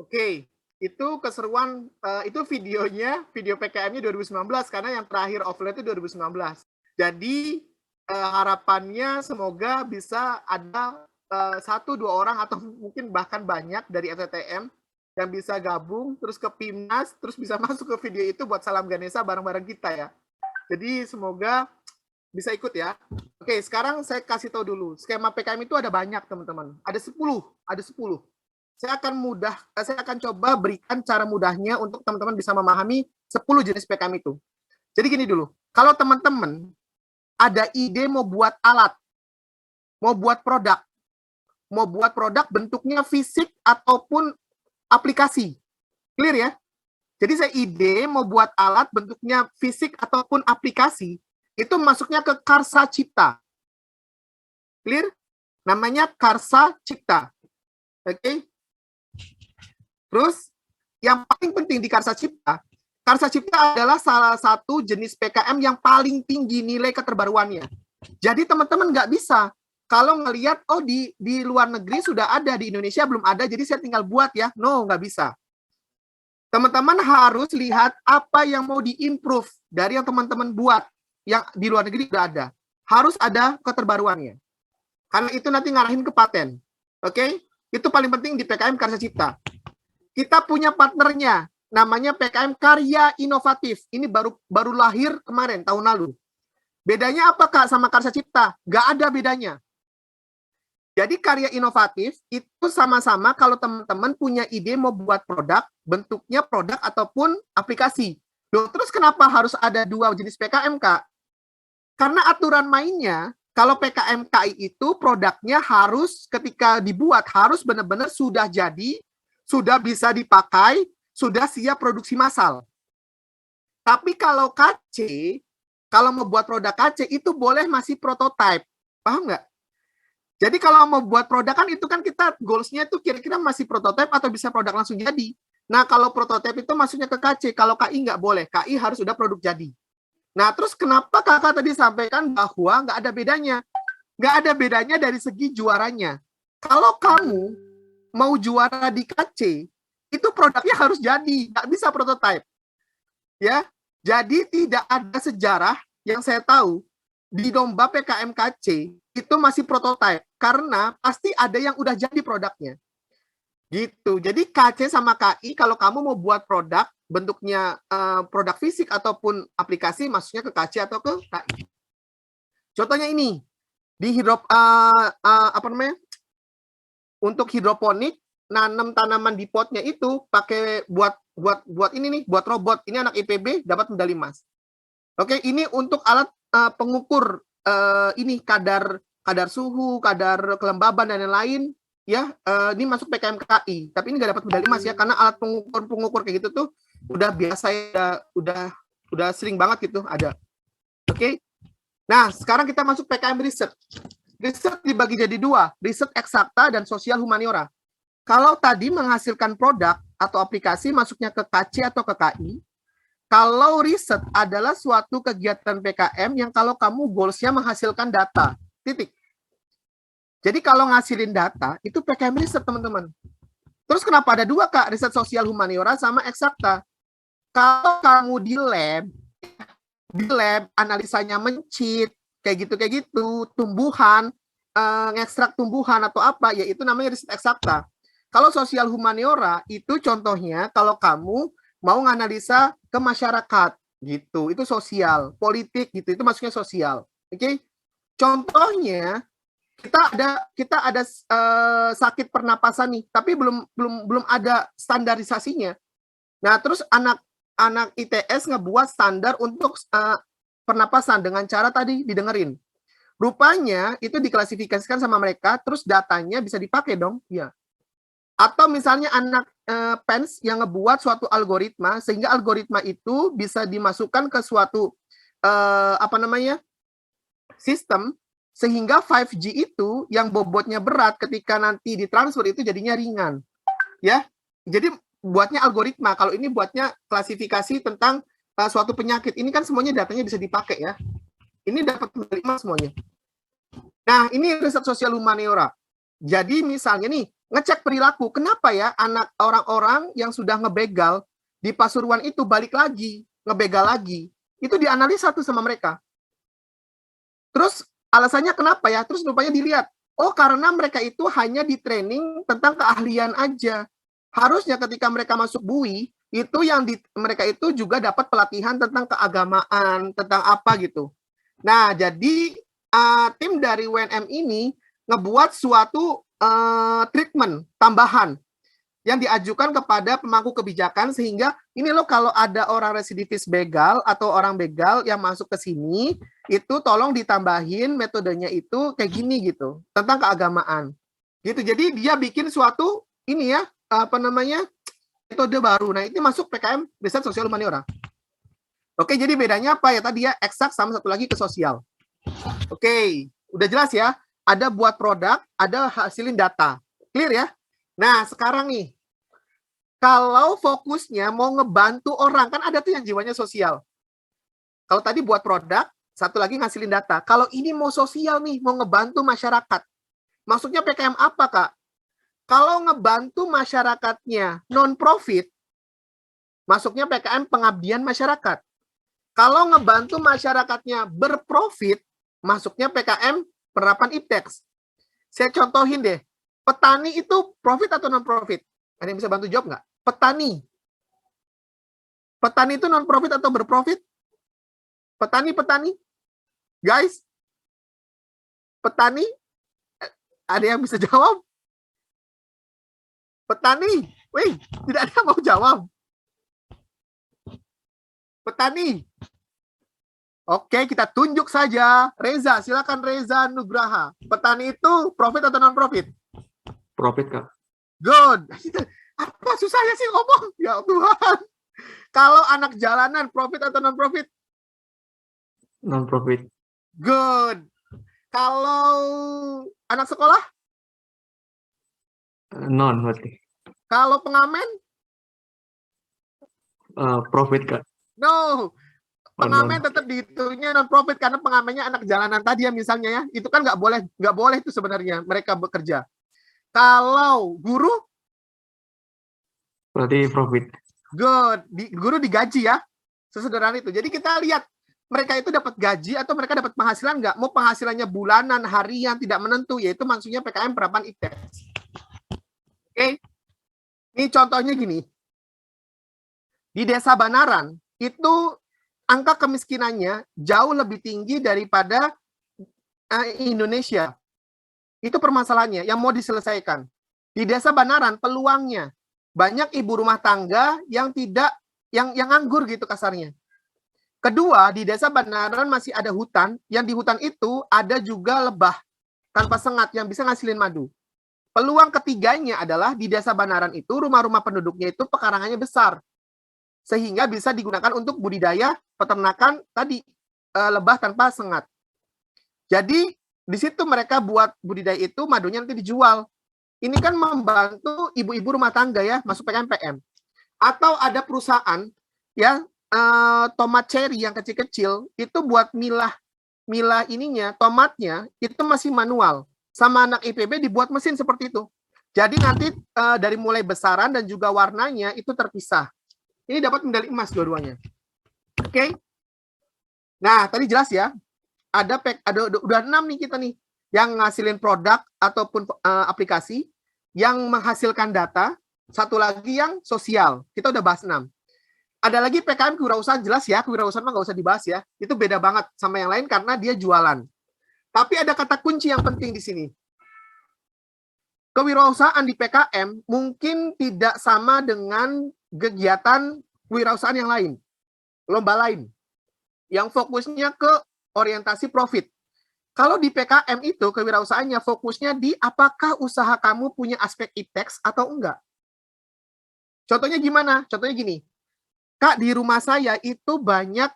Oke, itu keseruan, itu videonya, video PKM-nya 2019, karena yang terakhir offline itu 2019. Jadi, harapannya semoga bisa ada 1-2 orang atau mungkin bahkan banyak dari FTTM yang bisa gabung, terus ke PIMNAS, terus bisa masuk ke video itu buat salam Ganesha bareng-bareng kita ya. Jadi semoga bisa ikut ya. Oke, sekarang saya kasih tahu dulu. Skema PKM itu ada banyak, teman-teman. Ada 10. Saya akan coba berikan cara mudahnya untuk teman-teman bisa memahami 10 jenis PKM itu. Jadi gini dulu. Kalau teman-teman ada ide mau buat alat, mau buat produk bentuknya fisik ataupun aplikasi. Clear ya? Jadi saya ide mau buat alat bentuknya fisik ataupun aplikasi, itu masuknya ke Karsa Cipta. Clear? Namanya Karsa Cipta. Oke? Terus, yang paling penting di Karsa Cipta adalah salah satu jenis PKM yang paling tinggi nilai keterbaruannya. Jadi teman-teman nggak bisa, kalau ngelihat, oh di luar negeri sudah ada, di Indonesia belum ada, jadi saya tinggal buat ya. No, nggak bisa. Teman-teman harus lihat apa yang mau di-improve dari yang teman-teman buat, yang di luar negeri sudah ada. Harus ada keterbaruannya. Karena itu nanti ngarahin ke paten. Oke? Itu paling penting di PKM Karsa Cipta. Kita punya partnernya, namanya PKM Karya Inovatif. Ini baru lahir kemarin, tahun lalu. Bedanya apa, Kak, sama Karsa Cipta? Nggak ada bedanya. Jadi karya inovatif itu sama-sama kalau teman-teman punya ide mau buat produk, bentuknya produk ataupun aplikasi. Loh, terus kenapa harus ada 2 jenis PKM, Kak? Karena aturan mainnya, kalau PKM KI itu produknya harus ketika dibuat, harus benar-benar sudah jadi, sudah bisa dipakai, sudah siap produksi massal. Tapi kalau KC, kalau mau buat produk KC, itu boleh masih prototype. Paham nggak? Jadi kalau mau buat produk kan itu kan kita goals-nya itu kira-kira masih prototype atau bisa produk langsung jadi. Nah, kalau prototype itu masuknya ke KC, kalau KI nggak boleh. KI harus sudah produk jadi. Nah, terus kenapa kakak tadi sampaikan bahwa nggak ada bedanya? Nggak ada bedanya dari segi juaranya. Kalau kamu mau juara di KC, itu produknya harus jadi, nggak bisa prototype. Ya, jadi tidak ada sejarah yang saya tahu di lomba PKM KC itu masih prototype karena pasti ada yang udah jadi produknya. Gitu. Jadi KC sama KI kalau kamu mau buat produk bentuknya produk fisik ataupun aplikasi masuknya ke KC atau ke KI. Contohnya ini di untuk hidroponik nanam tanaman di potnya itu pakai buat ini nih, buat robot. Ini anak IPB dapat medali emas. Oke, ini untuk alat pengukur ini kadar suhu, kadar kelembaban dan lain-lain ya. Ini masuk PKM KI, tapi ini nggak dapat medali emas ya karena alat pengukur kayak gitu tuh udah biasa ya, udah sering banget gitu ada. Oke. Nah, sekarang kita masuk PKM riset. Riset dibagi jadi 2, riset eksakta dan sosial humaniora. Kalau tadi menghasilkan produk atau aplikasi masuknya ke KC atau ke KI, kalau riset adalah suatu kegiatan PKM yang kalau kamu goals-nya menghasilkan data, titik. Jadi kalau ngasilin data, itu PKM riset, teman-teman. Terus kenapa ada 2, Kak? Riset sosial humaniora sama eksakta. Kalau kamu di lab analisanya mencit, kayak gitu, tumbuhan, ngekstrak tumbuhan atau apa, ya itu namanya riset eksakta. Kalau sosial humaniora, itu contohnya kalau kamu mau nganalisa ke masyarakat gitu, itu sosial, politik gitu, itu masuknya sosial. Oke? Contohnya kita ada sakit pernapasan nih, tapi belum ada standarisasinya. Nah, terus anak ITS ngebuat standar untuk pernapasan dengan cara tadi didengerin. Rupanya itu diklasifikasikan sama mereka, terus datanya bisa dipakai dong, ya. Atau misalnya anak PENS yang ngebuat suatu algoritma, sehingga algoritma itu bisa dimasukkan ke suatu sistem, sehingga 5G itu yang bobotnya berat ketika nanti ditransfer itu jadinya ringan. Ya, jadi buatnya algoritma. Kalau ini buatnya klasifikasi tentang suatu penyakit. Ini kan semuanya datanya bisa dipakai ya. Ini dapat medali emas semuanya. Nah, ini riset sosial humaniora. Jadi misalnya nih, ngecek perilaku. Kenapa ya anak orang-orang yang sudah ngebegal di Pasuruan itu balik lagi, ngebegal lagi. Itu dianalisa tuh sama mereka. Terus alasannya kenapa ya? Terus rupanya dilihat. Oh, karena mereka itu hanya di training tentang keahlian aja. Harusnya ketika mereka masuk BUI, itu yang mereka itu juga dapat pelatihan tentang keagamaan, tentang apa gitu. Nah, jadi tim dari UNM ini ngebuat suatu treatment tambahan yang diajukan kepada pemangku kebijakan, sehingga ini loh kalau ada orang residivis begal atau orang begal yang masuk ke sini, itu tolong ditambahin metodenya itu kayak gini gitu, tentang keagamaan. Gitu. Jadi dia bikin suatu ini ya, metode baru. Nah, itu masuk PKM Riset Sosial Humaniora. Oke, jadi bedanya apa ya? Tadi ya eksak sama satu lagi ke sosial. Oke, udah jelas ya? Ada buat produk, ada hasilin data. Clear ya? Nah, sekarang nih, kalau fokusnya mau ngebantu orang, kan ada tuh yang jiwanya sosial. Kalau tadi buat produk, satu lagi ngasilin data. Kalau ini mau sosial nih, mau ngebantu masyarakat. Maksudnya PKM apa, Kak? Kalau ngebantu masyarakatnya non-profit, masuknya PKM pengabdian masyarakat. Kalau ngebantu masyarakatnya berprofit, masuknya PKM penerapan IPTEX. Saya contohin deh. Petani itu profit atau non-profit? Ada yang bisa bantu jawab nggak? Petani. Petani itu non-profit atau berprofit? Petani. Guys, petani, ada yang bisa jawab? Petani, wih, tidak ada yang mau jawab. Petani. Oke, kita tunjuk saja. Reza, silakan Reza Nugraha. Petani itu profit atau non-profit? Profit, Kak. Good. Apa susahnya sih ngomong? Ya Tuhan. Kalau anak jalanan, profit atau non-profit? Non-profit. Good. Kalau anak sekolah? Non, berarti. Kalau pengamen? Profit, Kak. No. Pengamen non. tetap dihitungnya non-profit karena pengamennya anak jalanan tadi ya misalnya ya. Itu kan nggak boleh itu sebenarnya mereka bekerja. Kalau guru? Berarti profit. Good. Guru digaji ya. Sesederhana itu. Jadi kita lihat mereka itu dapat gaji atau mereka dapat penghasilan nggak? Mau penghasilannya bulanan, harian, tidak menentu. Yaitu maksudnya PKM penerapan IPTEX. Oke. Ini contohnya gini. Di Desa Banaran, itu angka kemiskinannya jauh lebih tinggi daripada Indonesia. Itu permasalahannya yang mau diselesaikan. Di Desa Banaran, peluangnya banyak ibu rumah tangga yang yang nganggur gitu kasarnya. Kedua, di Desa Banaran masih ada hutan, yang di hutan itu ada juga lebah tanpa sengat yang bisa ngasilin madu. Peluang ketiganya adalah di Desa Banaran itu rumah-rumah penduduknya itu pekarangannya besar. Sehingga bisa digunakan untuk budidaya peternakan tadi lebah tanpa sengat. Jadi di situ mereka buat budidaya itu madunya nanti dijual. Ini kan membantu ibu-ibu rumah tangga ya masuk PKM. Atau ada perusahaan ya tomat cherry yang kecil-kecil itu buat milah ininya tomatnya itu masih manual. Sama anak IPB dibuat mesin seperti itu. Jadi nanti dari mulai besaran dan juga warnanya itu terpisah. Ini dapat medali emas dua-duanya. Oke. Nah, tadi jelas ya. Ada udah 6 nih kita nih yang ngasilin produk ataupun aplikasi yang menghasilkan data. Satu lagi yang sosial. Kita udah bahas 6. Ada lagi PKM kewirausahaan, jelas ya. Kewirausahaan mah nggak usah dibahas ya. Itu beda banget sama yang lain karena dia jualan. Tapi ada kata kunci yang penting di sini. Kewirausahaan di PKM mungkin tidak sama dengan kegiatan kewirausahaan yang lain, lomba lain, yang fokusnya ke orientasi profit. Kalau di PKM itu kewirausahaannya fokusnya di apakah usaha kamu punya aspek IPTEX atau enggak. Contohnya gimana? Contohnya gini, Kak, di rumah saya itu banyak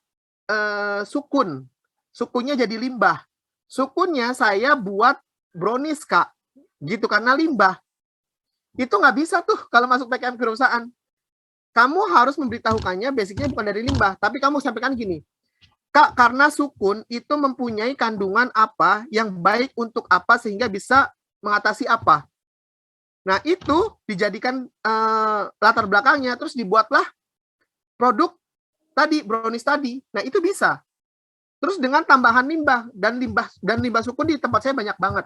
sukun. Sukunnya jadi limbah. Sukunnya saya buat brownies, Kak. Gitu, karena limbah. Itu nggak bisa tuh kalau masuk PKM kewirausahaan. Kamu harus memberitahukannya basicnya bukan dari limbah, tapi kamu sampaikan gini, Kak, karena sukun itu mempunyai kandungan apa yang baik untuk apa sehingga bisa mengatasi apa. Nah, itu dijadikan latar belakangnya, terus dibuatlah produk tadi, brownies tadi. Nah, itu bisa. Terus dengan tambahan limbah limbah sukun di tempat saya banyak banget.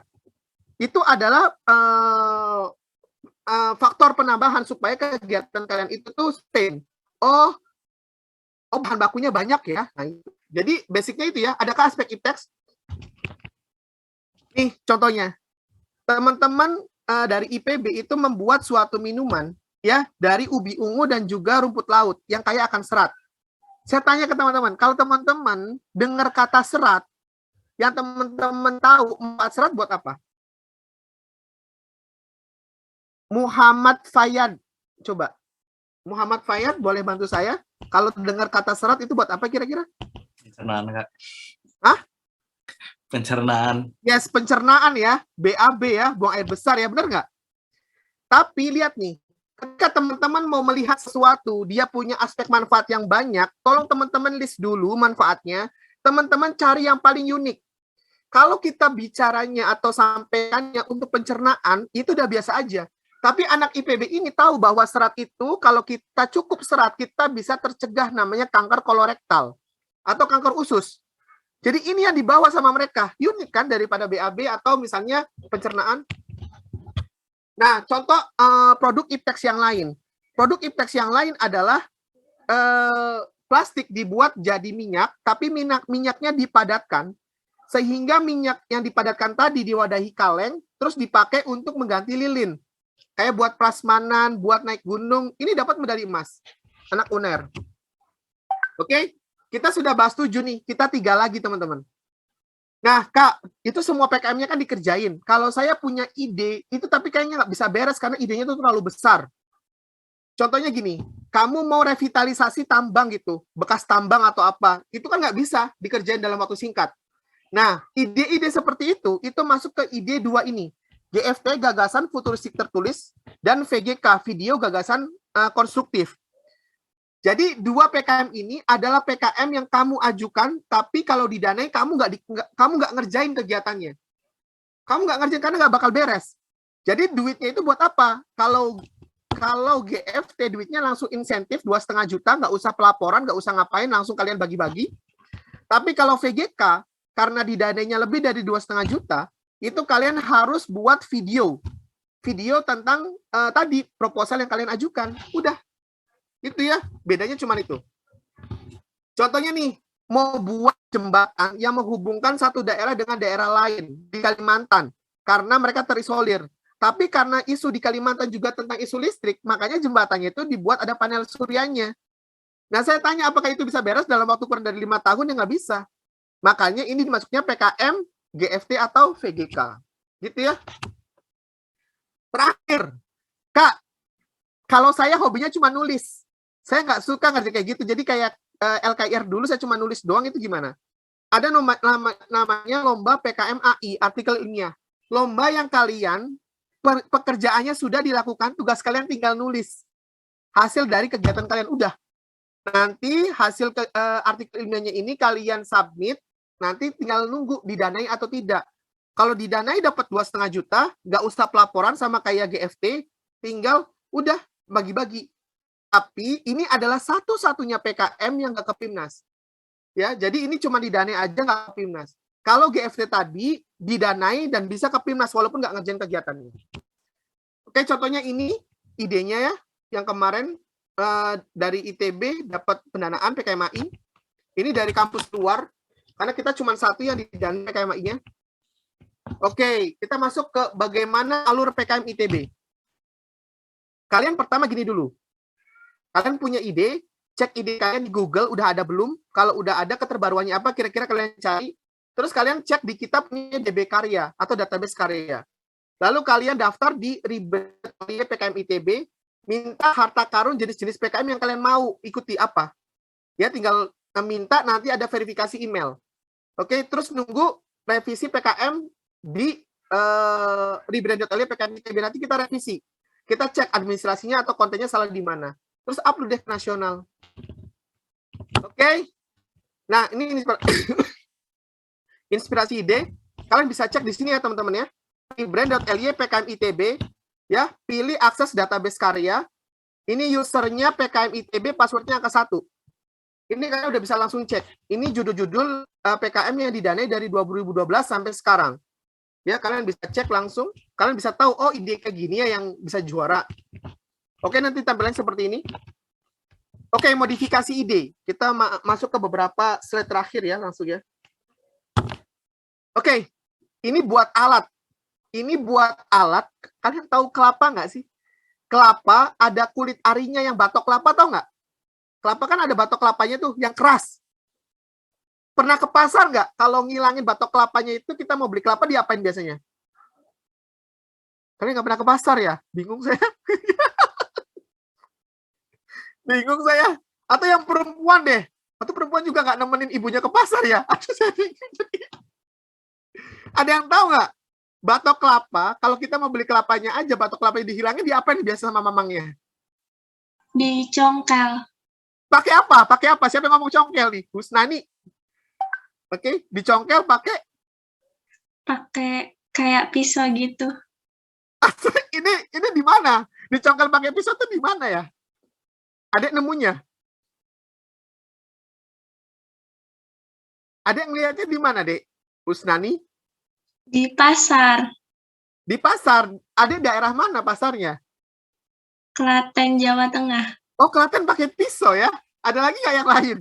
Itu adalah faktor penambahan supaya kegiatan kalian itu tuh sustain. Oh, bahan bakunya banyak ya. Nah, jadi basicnya itu ya. Adakah aspek IPTEX? Nih contohnya, teman-teman dari IPB itu membuat suatu minuman ya dari ubi ungu dan juga rumput laut yang kaya akan serat. Saya tanya ke teman-teman, kalau teman-teman dengar kata serat, yang teman-teman tahu serat buat apa? Muhammad Fayyad, coba. Muhammad Fayyad boleh bantu saya? Kalau dengar kata serat itu buat apa kira-kira? Pencernaan, Kak. Hah? Pencernaan. Yes, pencernaan ya. BAB ya, buang air besar ya, benar nggak? Tapi lihat nih, ketika teman-teman mau melihat sesuatu, dia punya aspek manfaat yang banyak, tolong teman-teman list dulu manfaatnya, teman-teman cari yang paling unik. Kalau kita bicaranya atau sampaikannya untuk pencernaan, itu udah biasa aja. Tapi anak IPB ini tahu bahwa serat itu, kalau kita cukup serat, kita bisa tercegah namanya kanker kolorektal atau kanker usus. Jadi ini yang dibawa sama mereka. Unik kan daripada BAB atau misalnya pencernaan. Nah, contoh produk IPTEX yang lain. Produk IPTEX yang lain adalah plastik dibuat jadi minyak, tapi minyaknya dipadatkan. Sehingga minyak yang dipadatkan tadi diwadahi kaleng, terus dipakai untuk mengganti lilin. Kayak buat prasmanan, buat naik gunung, ini dapat medali emas. Anak UNER. Oke, kita sudah bahas 7 nih, kita 3 lagi teman-teman. Nah, Kak, itu semua PKM-nya kan dikerjain. Kalau saya punya ide, itu tapi kayaknya nggak bisa beres karena idenya itu terlalu besar. Contohnya gini, kamu mau revitalisasi tambang gitu, bekas tambang atau apa, itu kan nggak bisa dikerjain dalam waktu singkat. Nah, ide-ide seperti itu masuk ke ide 2 ini. GFT, gagasan futuristik tertulis, dan VGK, video gagasan konstruktif. Jadi 2 PKM ini adalah PKM yang kamu ajukan, tapi kalau didanai kamu nggak ngerjain kegiatannya. Kamu nggak ngerjain karena nggak bakal beres. Jadi duitnya itu buat apa? Kalau GFT duitnya langsung insentif 2,5 juta, nggak usah pelaporan, nggak usah ngapain, langsung kalian bagi-bagi. Tapi kalau VGK, karena didanainya lebih dari 2,5 juta, itu kalian harus buat video tentang tadi proposal yang kalian ajukan. Udah, itu ya, bedanya cuma itu. Contohnya nih, mau buat jembatan yang menghubungkan satu daerah dengan daerah lain di Kalimantan, karena mereka terisolir. Tapi karena isu di Kalimantan juga tentang isu listrik, makanya jembatannya itu dibuat ada panel suryanya. Nah, saya tanya apakah itu bisa beres dalam waktu kurang dari 5 tahun? Ya nggak bisa. Makanya ini dimasuknya PKM, GFT atau VGK. Gitu ya. Terakhir, Kak, kalau saya hobinya cuma nulis. Saya nggak suka ngerjain kayak gitu. Jadi kayak LKR dulu saya cuma nulis doang, itu gimana? Ada namanya lomba PKM AI, artikel ilmiah. Lomba yang kalian, pekerjaannya sudah dilakukan, tugas kalian tinggal nulis. Hasil dari kegiatan kalian, udah. Nanti hasil artikel ilmiahnya ini kalian submit, nanti tinggal nunggu didanai atau tidak. Kalau didanai dapat 2,5 juta, nggak usah pelaporan sama kayak GFT, tinggal udah bagi-bagi. Tapi ini adalah satu-satunya PKM yang nggak ke PIMNAS. Ya, jadi ini cuma didanai aja nggak ke PIMNAS. Kalau GFT tadi didanai dan bisa ke PIMNAS walaupun nggak ngerjain kegiatannya. Oke, contohnya ini idenya ya, yang kemarin dari ITB dapat pendanaan PKMAI. Ini dari kampus luar, karena kita cuma satu yang didanai PKMAI-nya. Oke, kita masuk ke bagaimana alur PKM ITB. Kalian pertama gini dulu. Kalian punya ide, cek ide kalian di Google, udah ada belum? Kalau udah ada, keterbaruannya apa, kira-kira kalian cari. Terus kalian cek di kitabnya DB Karya atau database karya. Lalu kalian daftar di Ribet PKM ITB, minta harta karun jenis-jenis PKM yang kalian mau ikuti apa. Ya, tinggal minta, nanti ada verifikasi email. Oke, terus nunggu revisi PKM di Ribet.ly PKM ITB, nanti kita revisi. Kita cek administrasinya atau kontennya salah di mana. Terus upload deh ke nasional. Oke. Nah, ini inspirasi ide. Kalian bisa cek di sini ya, teman-teman ya. Brand.ly PKM ITB. Ya, pilih akses database karya. Ini usernya PKM ITB, passwordnya angka 1. Ini kalian udah bisa langsung cek. Ini judul-judul PKM yang didanai dari 2012 sampai sekarang. Ya, kalian bisa cek langsung. Kalian bisa tahu, oh ide kayak gini ya yang bisa juara. Oke, nanti tampilan seperti ini. Oke, modifikasi ide. Kita masuk ke beberapa slide terakhir ya, langsung ya. Oke, ini buat alat. Ini buat alat. Kalian tahu kelapa nggak sih? Kelapa ada kulit arinya yang batok kelapa, tahu nggak? Kelapa kan ada batok kelapanya tuh, yang keras. Pernah ke pasar nggak? Kalau ngilangin batok kelapanya itu, kita mau beli kelapa, diapain biasanya? Kalian nggak pernah ke pasar ya? Bingung saya. Bingung saya. Atau yang perempuan deh. Atau perempuan juga nggak nemenin ibunya ke pasar ya? Aduh, saya bingung. Ada yang tahu nggak? Batok kelapa, kalau kita mau beli kelapanya aja, batok kelapa dihilangin, diapain biasa sama mamangnya? Dicongkel. Pakai apa? Pakai apa? Siapa yang ngomong congkel nih? Husnani. Oke, dicongkel pakai Kayak pisau gitu. ini di mana? Dicongkel pakai pisau tuh di mana ya? Adek nemunya? Adek ngeliatnya di mana, Dek? Husnani? Di pasar. Di pasar. Adek daerah mana pasarnya? Klaten, Jawa Tengah. Oh, Klaten pakai pisau ya? Ada lagi nggak yang lain?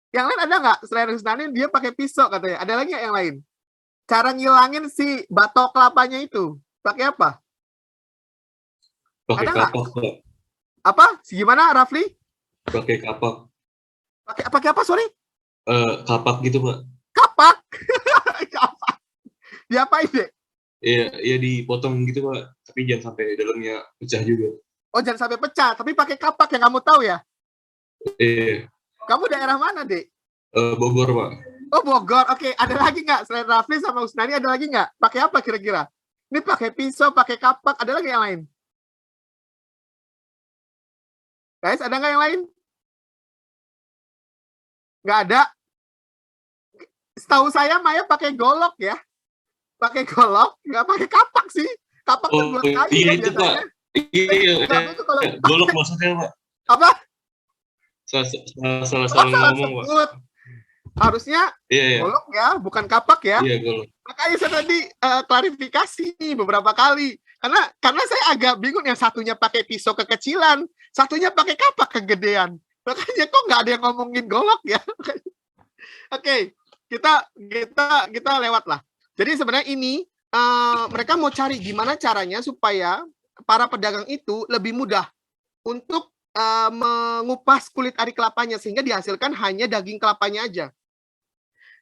Yang lain ada nggak? Selain Husnani, dia pakai pisau katanya. Ada lagi nggak yang lain? Cara ngilangin si batok kelapanya itu, pakai apa? Pakai Ada nggak? kapak, Pak. Apa? Gimana, Rafli? Pakai kapak. Pakai apa, sorry? Kapak gitu, Pak. Kapak. Kapak. Diapain, Dek? Iya dipotong gitu, Pak. Tapi jangan sampai dalamnya pecah juga. Oh, jangan sampai pecah, tapi pakai kapak yang kamu tahu ya? Iya. Kamu daerah mana, Dek? Bogor, Pak. Oh, Bogor. Oke, ada lagi nggak? Selain Rafli sama Husnani, ada lagi nggak? Pakai apa kira-kira? Ini pakai pisau, pakai kapak, ada lagi yang lain? Guys, ada nggak yang lain? Nggak ada? Setahu saya Maya pakai golok ya. Pakai golok, nggak pakai kapak sih. Kapak kan buat kayu iya ya itu, Pak. biasanya. Iya, Tapi itu kalau golok maksudnya, Pak. apa? Salah Salah ngomong, Pak. sebut. Harusnya Iya. golok ya, bukan kapak ya. Iya, golok. Makanya saya tadi klarifikasi nih beberapa kali. Karena saya agak bingung, yang satunya pakai pisau kekecilan, satunya pakai kapak kegedean. Makanya kok nggak ada yang ngomongin golok ya. Oke, kita lewat lah. Jadi sebenarnya ini mereka mau cari gimana caranya supaya para pedagang itu lebih mudah untuk mengupas kulit ari kelapanya sehingga dihasilkan hanya daging kelapanya aja.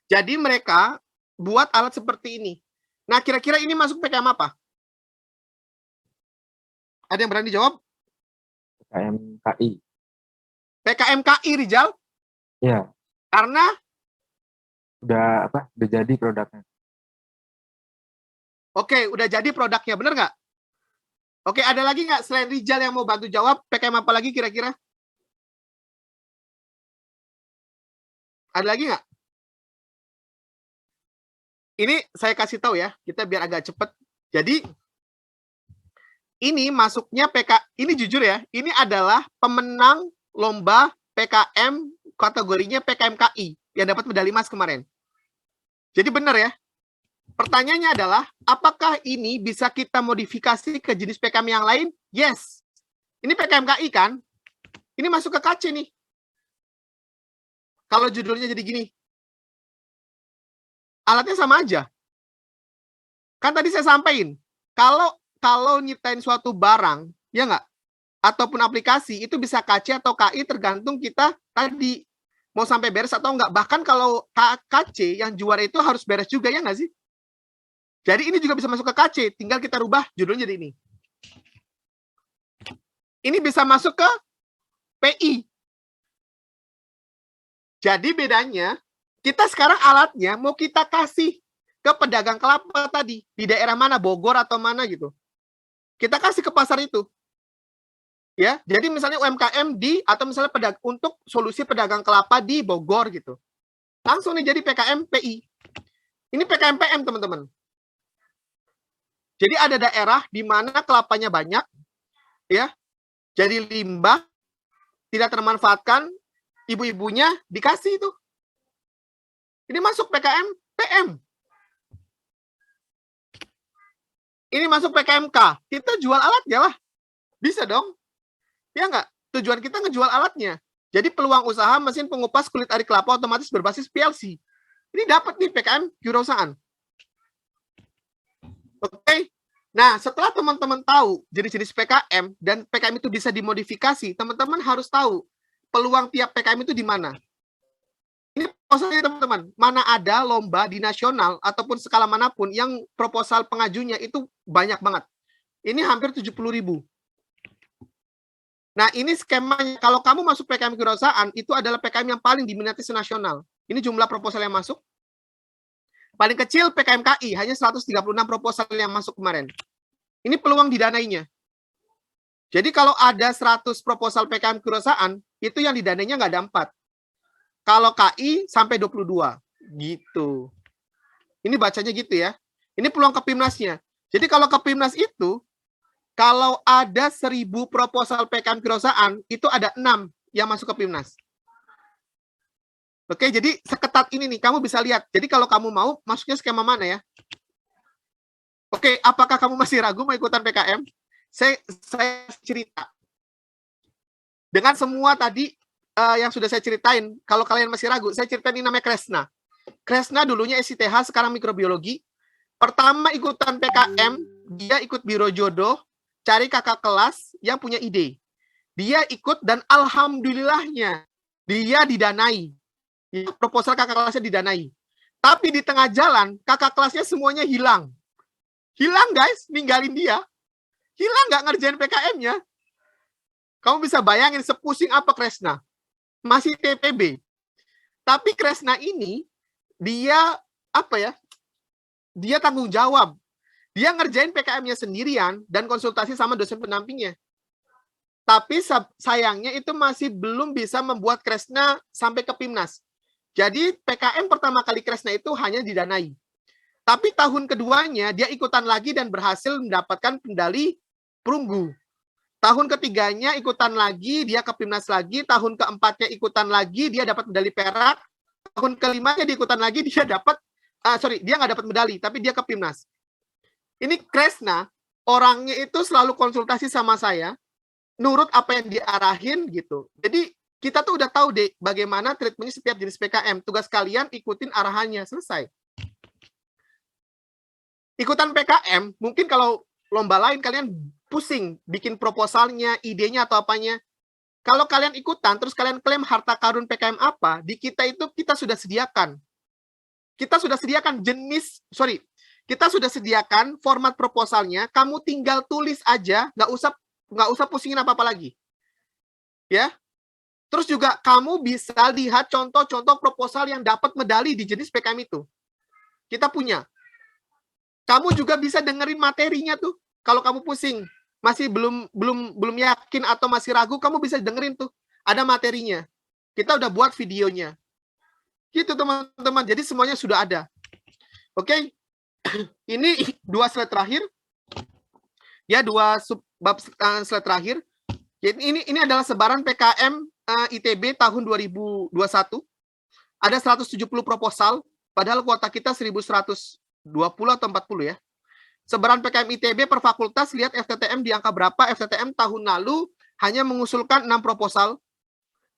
Jadi mereka buat alat seperti ini. Nah, kira-kira ini masuk PKM apa? Ada yang berani jawab? KMKI. PKMKI, Rijal? Iya, Karena udah jadi produknya. Oke, udah jadi produknya, bener nggak? Oke, ada lagi nggak selain Rijal yang mau bantu jawab? PKM apa lagi kira-kira? Ada lagi nggak? Ini saya kasih tahu ya, kita biar agak cepat. Jadi, ini masuknya ini jujur ya, ini adalah pemenang lomba PKM kategorinya PKMKI yang dapat medali emas kemarin. Jadi benar ya. Pertanyaannya adalah, apakah ini bisa kita modifikasi ke jenis PKM yang lain? Yes. Ini PKMKI kan? Ini masuk ke KC nih. Kalau judulnya jadi gini. Alatnya sama aja. Kan tadi saya sampaikan, kalau nyiptain suatu barang, ya nggak? Ataupun aplikasi, itu bisa KC atau KI tergantung kita tadi mau sampai beres atau enggak. Bahkan kalau KC yang juara itu harus beres juga, ya nggak sih? Jadi ini juga bisa masuk ke KC, tinggal kita rubah judulnya jadi ini. Ini bisa masuk ke PI. Jadi bedanya, kita sekarang alatnya mau kita kasih ke pedagang kelapa tadi, di daerah mana, Bogor atau mana gitu. Kita kasih ke pasar itu. Ya, jadi misalnya UMKM atau misalnya untuk solusi pedagang kelapa di Bogor gitu. Langsung nih jadi PKM PI. Ini PKM PM, teman-teman. Jadi ada daerah di mana kelapanya banyak, ya, jadi limbah, tidak termanfaatkan, ibu-ibunya dikasih itu. Ini masuk PKM PM. Ini masuk PKMK. Kita jual alatnya lah. Bisa dong. Ya nggak? Tujuan kita ngejual alatnya. Jadi peluang usaha mesin pengupas kulit ari kelapa otomatis berbasis PLC. Ini dapat nih PKM kewirausahaan. Oke. Nah, setelah teman-teman tahu jenis-jenis PKM dan PKM itu bisa dimodifikasi, teman-teman harus tahu peluang tiap PKM itu di mana. Ini proposalnya teman-teman, mana ada lomba di nasional ataupun skala manapun yang proposal pengajunya itu banyak banget. Ini hampir 70.000. Nah, ini skemanya. Kalau kamu masuk PKM kewirausahaan, itu adalah PKM yang paling diminati senasional. Ini jumlah proposal yang masuk. Paling kecil PKM KI, hanya 136 proposal yang masuk kemarin. Ini peluang didanainya. Jadi kalau ada 100 proposal PKM kewirausahaan, itu yang didanainya nggak ada 4. Kalau KI sampai 22. Gitu. Ini bacanya gitu ya. Ini peluang Kepimnasnya. Jadi kalau Kepimnas itu, kalau ada 1000 proposal PKM kewirausahaan, itu ada 6 yang masuk Kepimnas. Oke, jadi seketat ini nih, kamu bisa lihat. Jadi kalau kamu mau, masuknya skema mana ya? Oke, apakah kamu masih ragu mau ikutan PKM? Saya cerita. Dengan semua tadi yang sudah saya ceritain, kalau kalian masih ragu, saya ceritain ini namanya Kresna. Kresna dulunya SITH, sekarang mikrobiologi. Pertama ikutan PKM, dia ikut Biro Jodoh, cari kakak kelas yang punya ide. Dia ikut dan alhamdulillahnya, dia didanai. Proposal kakak kelasnya didanai. Tapi di tengah jalan, kakak kelasnya semuanya hilang. Hilang guys, ninggalin dia. Hilang nggak ngerjain PKM-nya. Kamu bisa bayangin sepusing apa Kresna. Masih TPB. Tapi Kresna ini, dia apa ya? Dia tanggung jawab. Dia ngerjain PKM-nya sendirian dan konsultasi sama dosen pendampingnya. Tapi sayangnya itu masih belum bisa membuat Kresna sampai ke Pimnas. Jadi PKM pertama kali Kresna itu hanya didanai. Tapi tahun keduanya dia ikutan lagi dan berhasil mendapatkan medali perunggu. Tahun ketiganya ikutan lagi, dia ke Pimnas lagi. Tahun keempatnya ikutan lagi, dia dapat medali perak. Tahun kelimanya dia ikutan lagi, dia dapat, dia nggak dapat medali, tapi dia ke Pimnas. Ini Kresna, orangnya itu selalu konsultasi sama saya, nurut apa yang diarahin gitu. Jadi kita tuh udah tahu deh bagaimana treatmentnya setiap jenis PKM. Tugas kalian ikutin arahannya, selesai. Ikutan PKM, mungkin kalau lomba lain kalian pusing bikin proposalnya, idenya atau apanya. Kalau kalian ikutan, terus kalian klaim harta karun PKM apa, di kita itu kita sudah sediakan. Kita sudah sediakan kita sudah sediakan format proposalnya, kamu tinggal tulis aja, nggak usah pusingin apa-apa lagi. Ya. Terus juga kamu bisa lihat contoh-contoh proposal yang dapat medali di jenis PKM itu. Kita punya. Kamu juga bisa dengerin materinya tuh. Kalau kamu pusing, masih belum yakin atau masih ragu, kamu bisa dengerin tuh. Ada materinya. Kita udah buat videonya. Gitu teman-teman. Jadi semuanya sudah ada. Oke. Ini 2 slide terakhir. Ya, 2 bab slide terakhir. Ini adalah sebaran PKM ITB tahun 2021. Ada 170 proposal, padahal kuota kita 1.120 atau 40 ya. Sebaran PKM ITB per fakultas, lihat FTTM di angka berapa. FTTM tahun lalu hanya mengusulkan 6 proposal.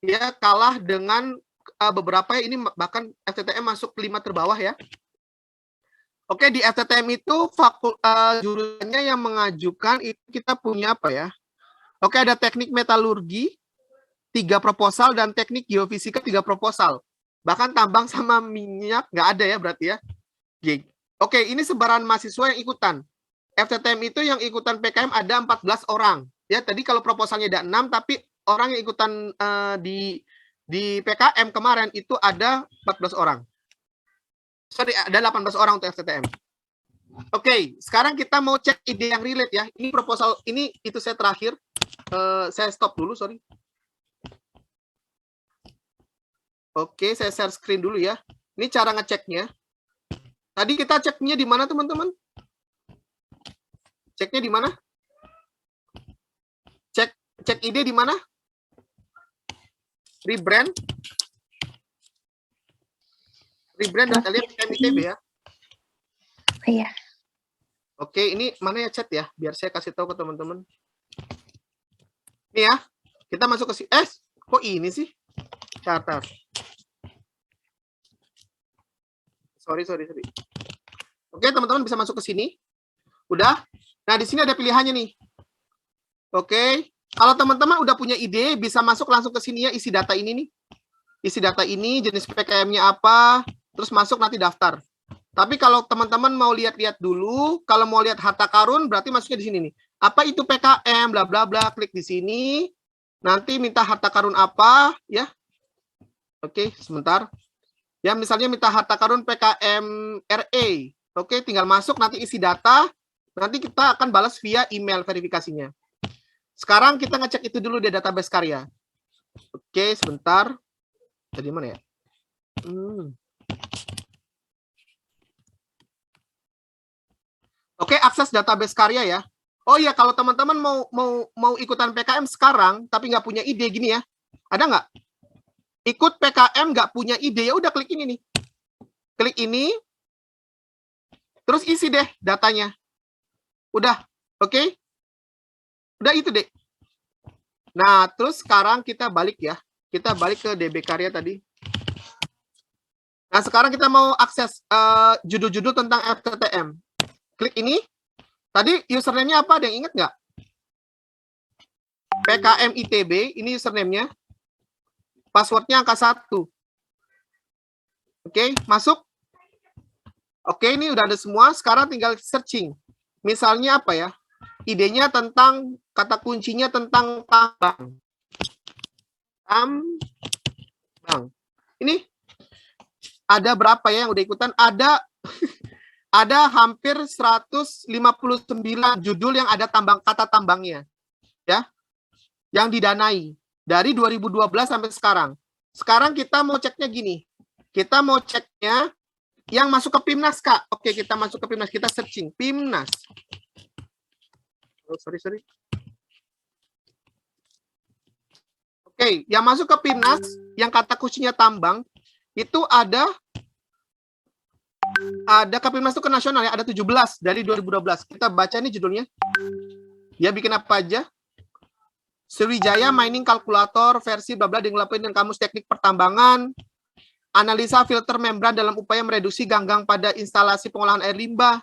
Ya, kalah dengan beberapa, ini bahkan FTTM masuk 5 terbawah ya. Oke, di FTTM itu jurusannya yang mengajukan itu kita punya apa ya? Oke, ada teknik metalurgi 3 proposal dan teknik geofisika 3 proposal. Bahkan tambang sama minyak nggak ada ya berarti ya. Oke, ini sebaran mahasiswa yang ikutan. FTTM itu yang ikutan PKM ada 14 orang. Ya, tadi kalau proposalnya ada 6, tapi orang yang ikutan di PKM kemarin itu ada 14 orang. Ada 18 orang untuk FTTM. Oke, sekarang kita mau cek ide yang relate ya. Ini proposal, itu saya terakhir. Saya stop dulu, sorry. Oke, saya share screen dulu ya. Ini cara ngeceknya. Tadi kita ceknya di mana, teman-teman? Ceknya di mana? Cek ide di mana? Rebrand data lihat MITB ya. Iya. Oke, ini mana ya chat ya? Biar saya kasih tahu ke teman-teman. Ini ya, kita masuk ke kok ini sih? Catat. Sorry. Oke, teman-teman bisa masuk ke sini. Udah. Nah, di sini ada pilihannya nih. Oke. Kalau teman-teman udah punya ide, bisa masuk langsung ke sini ya, isi data ini nih. Isi data ini, jenis PKM-nya apa, terus masuk nanti daftar. Tapi kalau teman-teman mau lihat-lihat dulu, kalau mau lihat harta karun, berarti masuknya di sini nih. Apa itu PKM, bla bla bla, klik di sini. Nanti minta harta karun apa, ya. Oke, sebentar. Ya, misalnya minta harta karun PKM RE. Oke, tinggal masuk, nanti isi data. Nanti kita akan balas via email verifikasinya. Sekarang kita ngecek itu dulu di database karya. Oke, sebentar. Tadi mana ya? Oke, akses database karya ya. Oh iya, kalau teman-teman mau ikutan PKM sekarang, tapi nggak punya ide gini ya. Ada nggak? Ikut PKM nggak punya ide, ya udah klik ini nih. Klik ini, terus isi deh datanya. Udah, oke? Udah itu deh. Nah, terus sekarang kita balik ya. Kita balik ke DB Karya tadi. Nah, sekarang kita mau akses judul-judul tentang FTTM. Klik ini. Tadi username-nya apa? Ada yang ingat nggak? PKM ITB, ini username-nya. Password-nya angka 1. Oke, masuk. Oke, ini udah ada semua. Sekarang tinggal searching. Misalnya apa ya? Idenya tentang, kata kuncinya tentang tambang. Tambang. Ini ada berapa ya yang udah ikutan? Ada hampir 159 judul yang ada kata tambangnya. Ya. Yang didanai dari 2012 sampai sekarang. Sekarang kita mau ceknya gini. Kita mau ceknya yang masuk ke PIMNAS, Kak. Oke, kita masuk ke PIMNAS. Kita searching PIMNAS. Oh, sorry. Oke, yang masuk ke PIMNAS, yang kata kuncinya tambang, itu ada ke PIMNAS itu ke nasional ya, ada 17 dari 2012. Kita baca nih judulnya. Ya, bikin apa aja. Sriwijaya Mining Calculator versi bla bla dengan kamus teknik pertambangan. Analisa filter membran dalam upaya mereduksi ganggang pada instalasi pengolahan air limbah.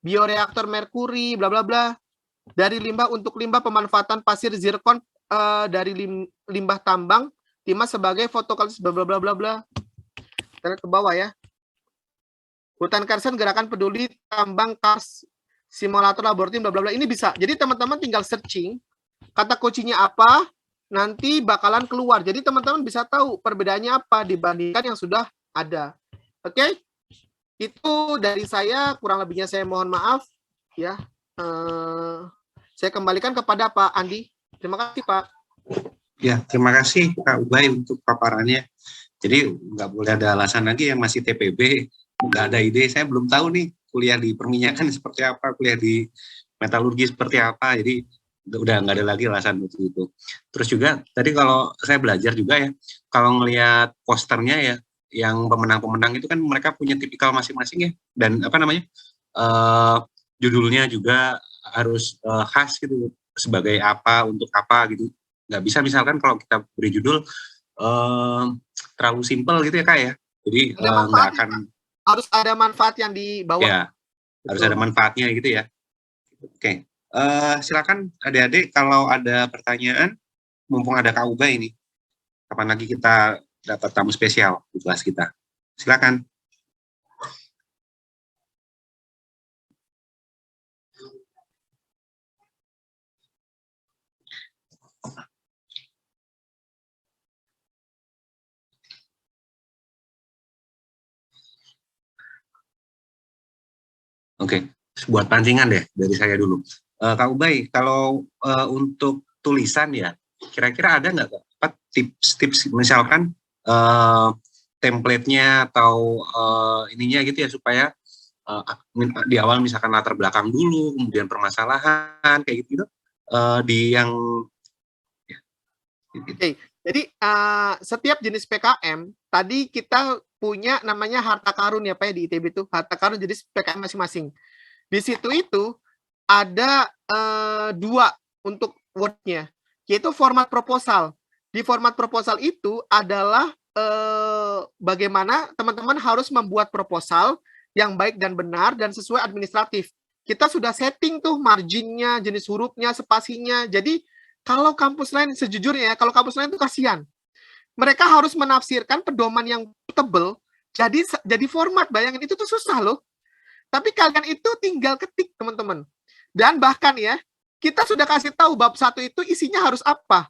Bioreaktor merkuri, bla bla bla. Dari limbah untuk limbah pemanfaatan pasir zirkon dari limbah tambang timah sebagai fotokalisis bla bla bla bla bla. Kita lihat ke bawah ya. Hutan Karsen gerakan peduli tambang Kars simulator laboratorium bla bla bla. Ini bisa. Jadi teman-teman tinggal searching kata kuncinya apa, nanti bakalan keluar. Jadi teman-teman bisa tahu perbedaannya apa dibandingkan yang sudah ada. Oke? Itu dari saya, kurang lebihnya saya mohon maaf ya. Saya kembalikan kepada Pak Andi. Terima kasih, Pak. Ya, terima kasih Kak Ubay untuk paparannya. Jadi nggak boleh ada alasan lagi yang masih TPB, nggak ada ide. Saya belum tahu nih kuliah di perminyakan seperti apa, kuliah di metalurgi seperti apa. Jadi udah nggak ada lagi alasan itu. Terus juga tadi kalau saya belajar juga ya, kalau ngelihat posternya ya, yang pemenang-pemenang itu kan mereka punya tipikal masing-masing ya, dan apa namanya judulnya juga harus khas gitu, sebagai apa, untuk apa gitu. Nggak bisa misalkan kalau kita beri judul terlalu simpel gitu ya Kak ya. Jadi nggak akan. Harus ada manfaat yang dibawa. Ya, harus ada manfaatnya gitu ya. Oke, silakan adik-adik kalau ada pertanyaan, mumpung ada Kak Ubay ini. Kapan lagi kita dapat tamu spesial di kelas kita. Silakan. Oke, buat pancingan deh dari saya dulu. Kak Ubay, kalau untuk tulisan ya, kira-kira ada nggak tips-tips misalkan template-nya atau ininya gitu ya, supaya di awal misalkan latar belakang dulu, kemudian permasalahan kayak gitu, di yang ya, gitu. Oke, jadi setiap jenis PKM tadi kita punya namanya harta karun ya Pak ya, di ITB itu harta karun jenis PKM masing-masing. Di situ itu ada 2 untuk word-nya, yaitu format proposal. Di format proposal itu adalah bagaimana teman-teman harus membuat proposal yang baik dan benar dan sesuai administratif. Kita sudah setting tuh marginnya, jenis hurufnya, spasinya. Jadi kalau kampus lain sejujurnya ya, kalau kampus lain itu kasihan. Mereka harus menafsirkan pedoman yang tebel jadi format. Bayangin itu tuh susah loh. Tapi kalian itu tinggal ketik, teman-teman. Dan bahkan ya, kita sudah kasih tahu bab 1 itu isinya harus apa.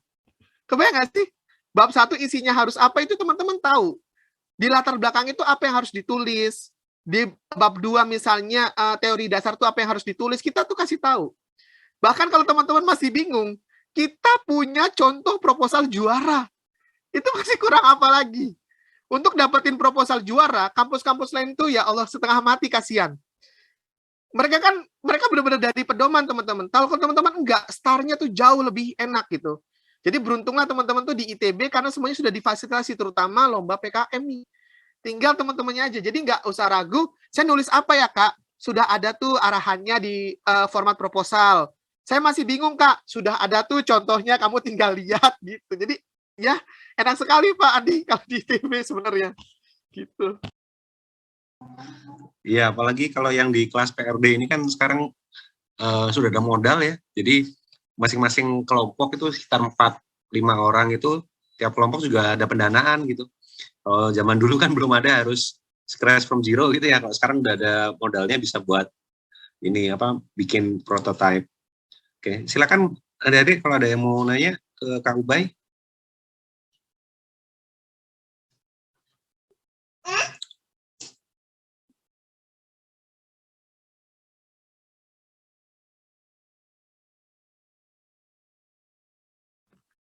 Kebayang nggak sih? Bab 1 isinya harus apa itu teman-teman tahu. Di latar belakang itu apa yang harus ditulis. Di bab 2 misalnya teori dasar itu apa yang harus ditulis, kita tuh kasih tahu. Bahkan kalau teman-teman masih bingung, kita punya contoh proposal juara. Itu masih kurang apa lagi? Untuk dapetin proposal juara, kampus-kampus lain tuh ya Allah setengah mati kasihan. Mereka benar-benar dari pedoman teman-teman. Kalau teman-teman enggak, startnya tuh jauh lebih enak gitu. Jadi beruntunglah teman-teman tuh di ITB karena semuanya sudah difasilitasi, terutama lomba PKM nih. Tinggal teman-temannya aja. Jadi nggak usah ragu, saya nulis apa ya Kak? Sudah ada tuh arahannya di format proposal. Saya masih bingung Kak, sudah ada tuh contohnya, kamu tinggal lihat gitu. Jadi ya enak sekali Pak Adi kalau di ITB sebenarnya. Gitu. Iya, apalagi kalau yang di kelas PRD ini kan sekarang sudah ada modal ya. Jadi masing-masing kelompok itu sekitar 4-5 orang itu, tiap kelompok juga ada pendanaan gitu. Kalau zaman dulu kan belum ada, harus scratch from zero gitu ya. Kalau sekarang udah ada modalnya, bisa buat ini bikin prototype. Oke, silakan adik-adik kalau ada yang mau nanya ke Kak Ubay.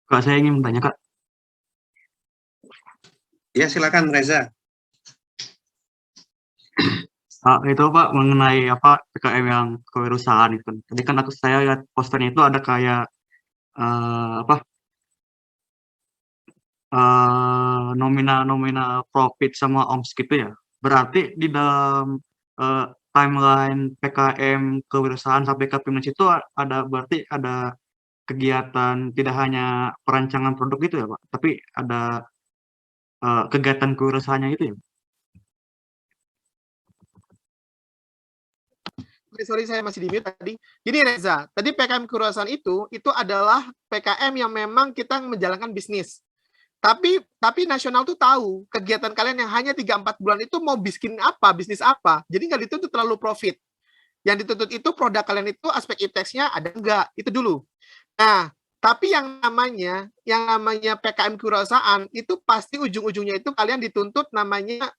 Kak, saya ingin bertanya, Kak. Ya, silakan Reza. Kak, itu Pak mengenai PKM yang kewirausahaan itu. Tadi kan saya lihat posternya itu ada kayak nomina profit sama OMS gitu ya. Berarti di dalam timeline PKM kewirausahaan sampai ke Pimnas itu berarti ada kegiatan tidak hanya perancangan produk gitu ya Pak, tapi ada kegiatan kewirausahaannya itu ya. Sorry saya masih di mute tadi. Gini Reza, tadi PKM kewirausahaan itu adalah PKM yang memang kita menjalankan bisnis. Tapi nasional tuh tahu kegiatan kalian yang hanya 3-4 bulan itu mau bikin apa, bisnis apa. Jadi nggak dituntut terlalu profit. Yang dituntut itu produk kalian itu aspek ipteksnya ada enggak, itu dulu. Nah, tapi yang namanya PKM kewirausahaan itu pasti ujung-ujungnya itu kalian dituntut namanya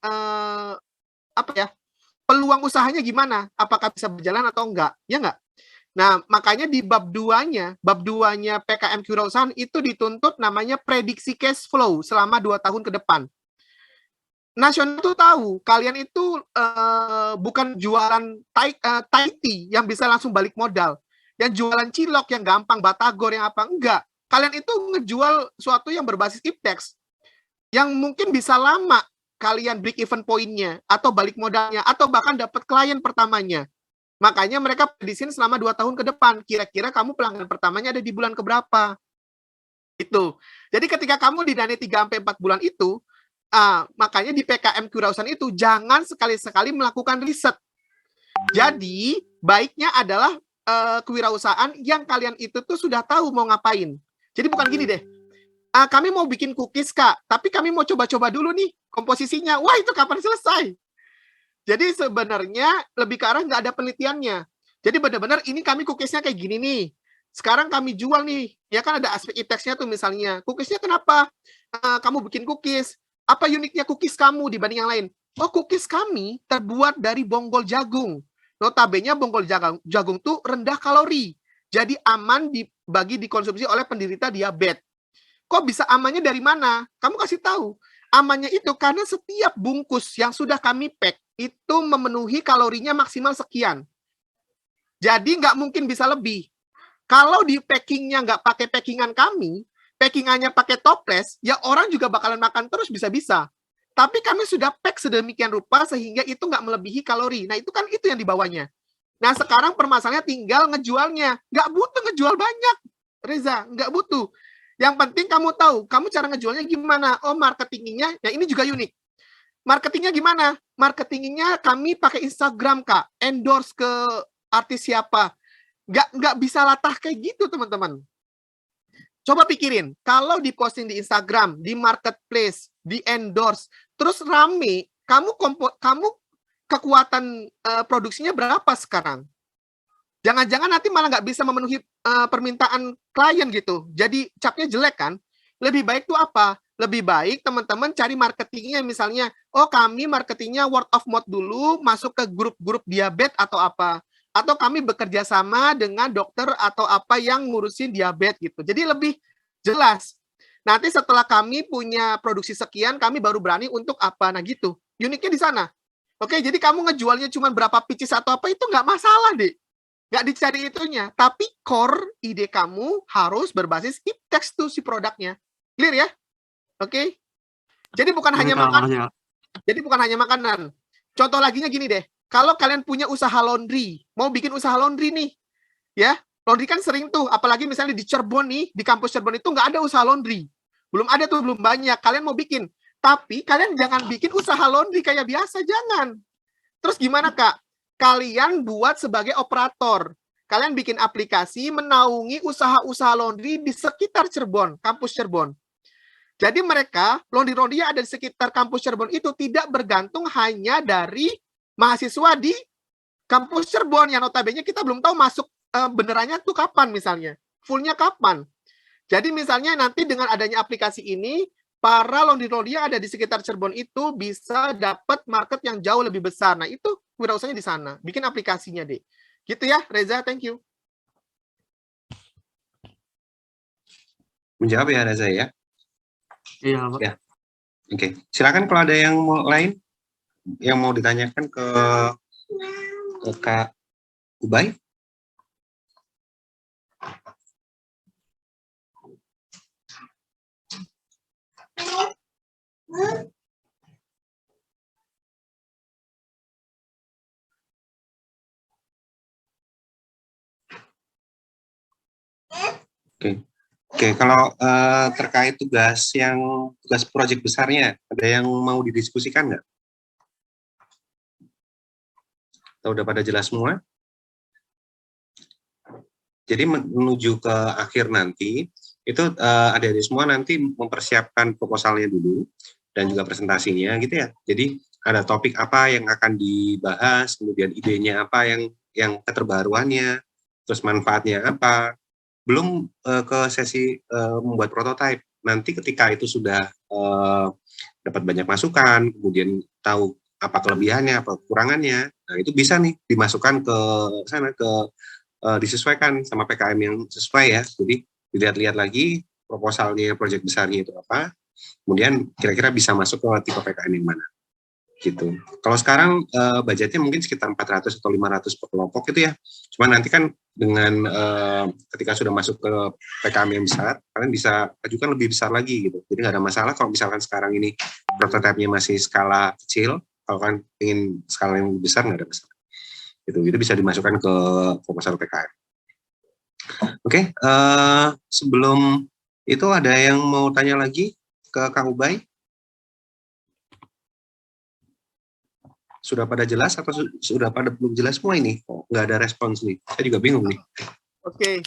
peluang usahanya gimana? Apakah bisa berjalan atau enggak? Ya enggak? Nah, makanya di bab 2-nya PKM kewirausahaan itu dituntut namanya prediksi cash flow selama 2 tahun ke depan. Nasional tuh tahu, kalian itu bukan jualan Thai tea yang bisa langsung balik modal. Yang jualan cilok yang gampang, batagor yang apa, enggak. Kalian itu ngejual suatu yang berbasis ipteks. Yang mungkin bisa lama kalian break even point-nya, atau balik modalnya, atau bahkan dapat klien pertamanya. Makanya mereka prediksiin selama 2 tahun ke depan. Kira-kira kamu pelanggan pertamanya ada di bulan keberapa. Itu. Jadi ketika kamu didanai 3-4 bulan itu, makanya di PKM kewirausahaan itu jangan sekali-sekali melakukan riset. Jadi baiknya adalah kewirausahaan yang kalian itu tuh sudah tahu mau ngapain. Jadi bukan gini deh, kami mau bikin cookies Kak, tapi kami mau coba-coba dulu nih komposisinya. Wah itu kapan selesai? Jadi sebenarnya lebih ke arah nggak ada penelitiannya. Jadi benar-benar ini kami cookiesnya kayak gini nih. Sekarang kami jual nih, ya kan ada aspek ipteksnya tuh misalnya. Cookiesnya kenapa? Kamu bikin cookies. Apa uniknya cookies kamu dibanding yang lain? Oh, cookies kami terbuat dari bonggol jagung. Notabene bonggol jagung tuh rendah kalori. Jadi aman dikonsumsi oleh penderita diabetes. Kok bisa amannya dari mana? Kamu kasih tahu. Amannya itu karena setiap bungkus yang sudah kami pack, itu memenuhi kalorinya maksimal sekian. Jadi nggak mungkin bisa lebih. Kalau di packingnya nggak pakai packingan kami, packingannya pakai toples, ya orang juga bakalan makan terus bisa-bisa. Tapi kami sudah pack sedemikian rupa sehingga itu nggak melebihi kalori. Nah itu kan itu yang dibawanya. Nah sekarang permasalahannya tinggal ngejualnya. Nggak butuh ngejual banyak, Reza. Nggak butuh. Yang penting kamu tahu, kamu cara ngejualnya gimana. Oh marketingnya, ya ini juga unik. Marketingnya gimana? Marketingnya kami pakai Instagram, Kak. Endorse ke artis siapa. Nggak bisa latah kayak gitu, teman-teman. Coba pikirin, kalau diposting di Instagram, di marketplace, di endorse, terus rame, kamu kekuatan produksinya berapa sekarang? Jangan-jangan nanti malah nggak bisa memenuhi permintaan klien gitu. Jadi capnya jelek kan? Lebih baik tuh apa? Lebih baik teman-teman cari marketingnya misalnya, oh kami marketingnya word of mouth dulu, masuk ke grup-grup diabetes atau apa. Atau kami bekerja sama dengan dokter atau apa yang ngurusin diabetes gitu. Jadi lebih jelas. Nanti setelah kami punya produksi sekian, kami baru berani untuk apa. Nah gitu. Uniknya di sana. Oke, jadi kamu ngejualnya cuma berapa pieces atau apa, itu nggak masalah deh. Nggak dicari itunya. Tapi core ide kamu harus berbasis text tuh si produknya. Clear ya? Oke. Jadi bukan hanya makanan. Jadi bukan hanya makanan. Contoh laginya gini deh. Kalau kalian punya usaha laundry, mau bikin usaha laundry nih, ya, laundry kan sering tuh, apalagi misalnya di Cirebon nih, di kampus Cirebon itu nggak ada usaha laundry. Belum ada tuh, belum banyak. Kalian mau bikin. Tapi kalian jangan bikin usaha laundry kayak biasa, jangan. Terus gimana, Kak? Kalian buat sebagai operator. Kalian bikin aplikasi menaungi usaha-usaha laundry di sekitar Cirebon, kampus Cirebon. Jadi mereka, laundry-laundry yang ada di sekitar kampus Cirebon itu tidak bergantung hanya dari mahasiswa di kampus Cirebon, yang notabene kita belum tahu masuk benerannya tuh kapan misalnya. Fullnya kapan. Jadi misalnya nanti dengan adanya aplikasi ini, para laundry-laundry yang ada di sekitar Cirebon itu bisa dapat market yang jauh lebih besar. Nah itu wirausahanya di sana. Bikin aplikasinya deh. Gitu ya, Reza, thank you. Menjawab ya Reza ya? Iya, Pak. Ya. Oke, silakan kalau ada yang lain yang mau ditanyakan ke Kak Ubay. Oke, kalau terkait tugas proyek besarnya, ada yang mau didiskusikan nggak? Atau udah pada jelas semua? Jadi menuju ke akhir nanti, itu adik-adik semua nanti mempersiapkan proposalnya dulu, dan juga presentasinya gitu ya. Jadi ada topik apa yang akan dibahas, kemudian idenya apa yang keterbaruannya, terus manfaatnya apa. Belum ke sesi membuat prototipe. Nanti ketika itu sudah dapat banyak masukan, kemudian tahu apa kelebihannya, apa kekurangannya, nah itu bisa nih dimasukkan ke sana, disesuaikan sama PKM yang sesuai ya. Jadi dilihat-lihat lagi proposalnya, proyek besarnya itu apa, kemudian kira-kira bisa masuk ke tipe PKM yang mana. Gitu. Kalau sekarang budgetnya mungkin sekitar 400 atau 500 per kelompok gitu ya. Cuma nanti kan dengan ketika sudah masuk ke PKM yang besar, kalian bisa ajukan lebih besar lagi gitu. Jadi nggak ada masalah kalau misalkan sekarang ini prototipenya masih skala kecil, kalau kalian ingin skala yang lebih besar nggak ada masalah. Itu bisa dimasukkan ke proposal PKM. Oke, sebelum itu ada yang mau tanya lagi ke Kang Ubay? Sudah pada jelas atau sudah pada belum jelas semua ini? Oh, nggak ada respons nih. Saya juga bingung nih. Oke.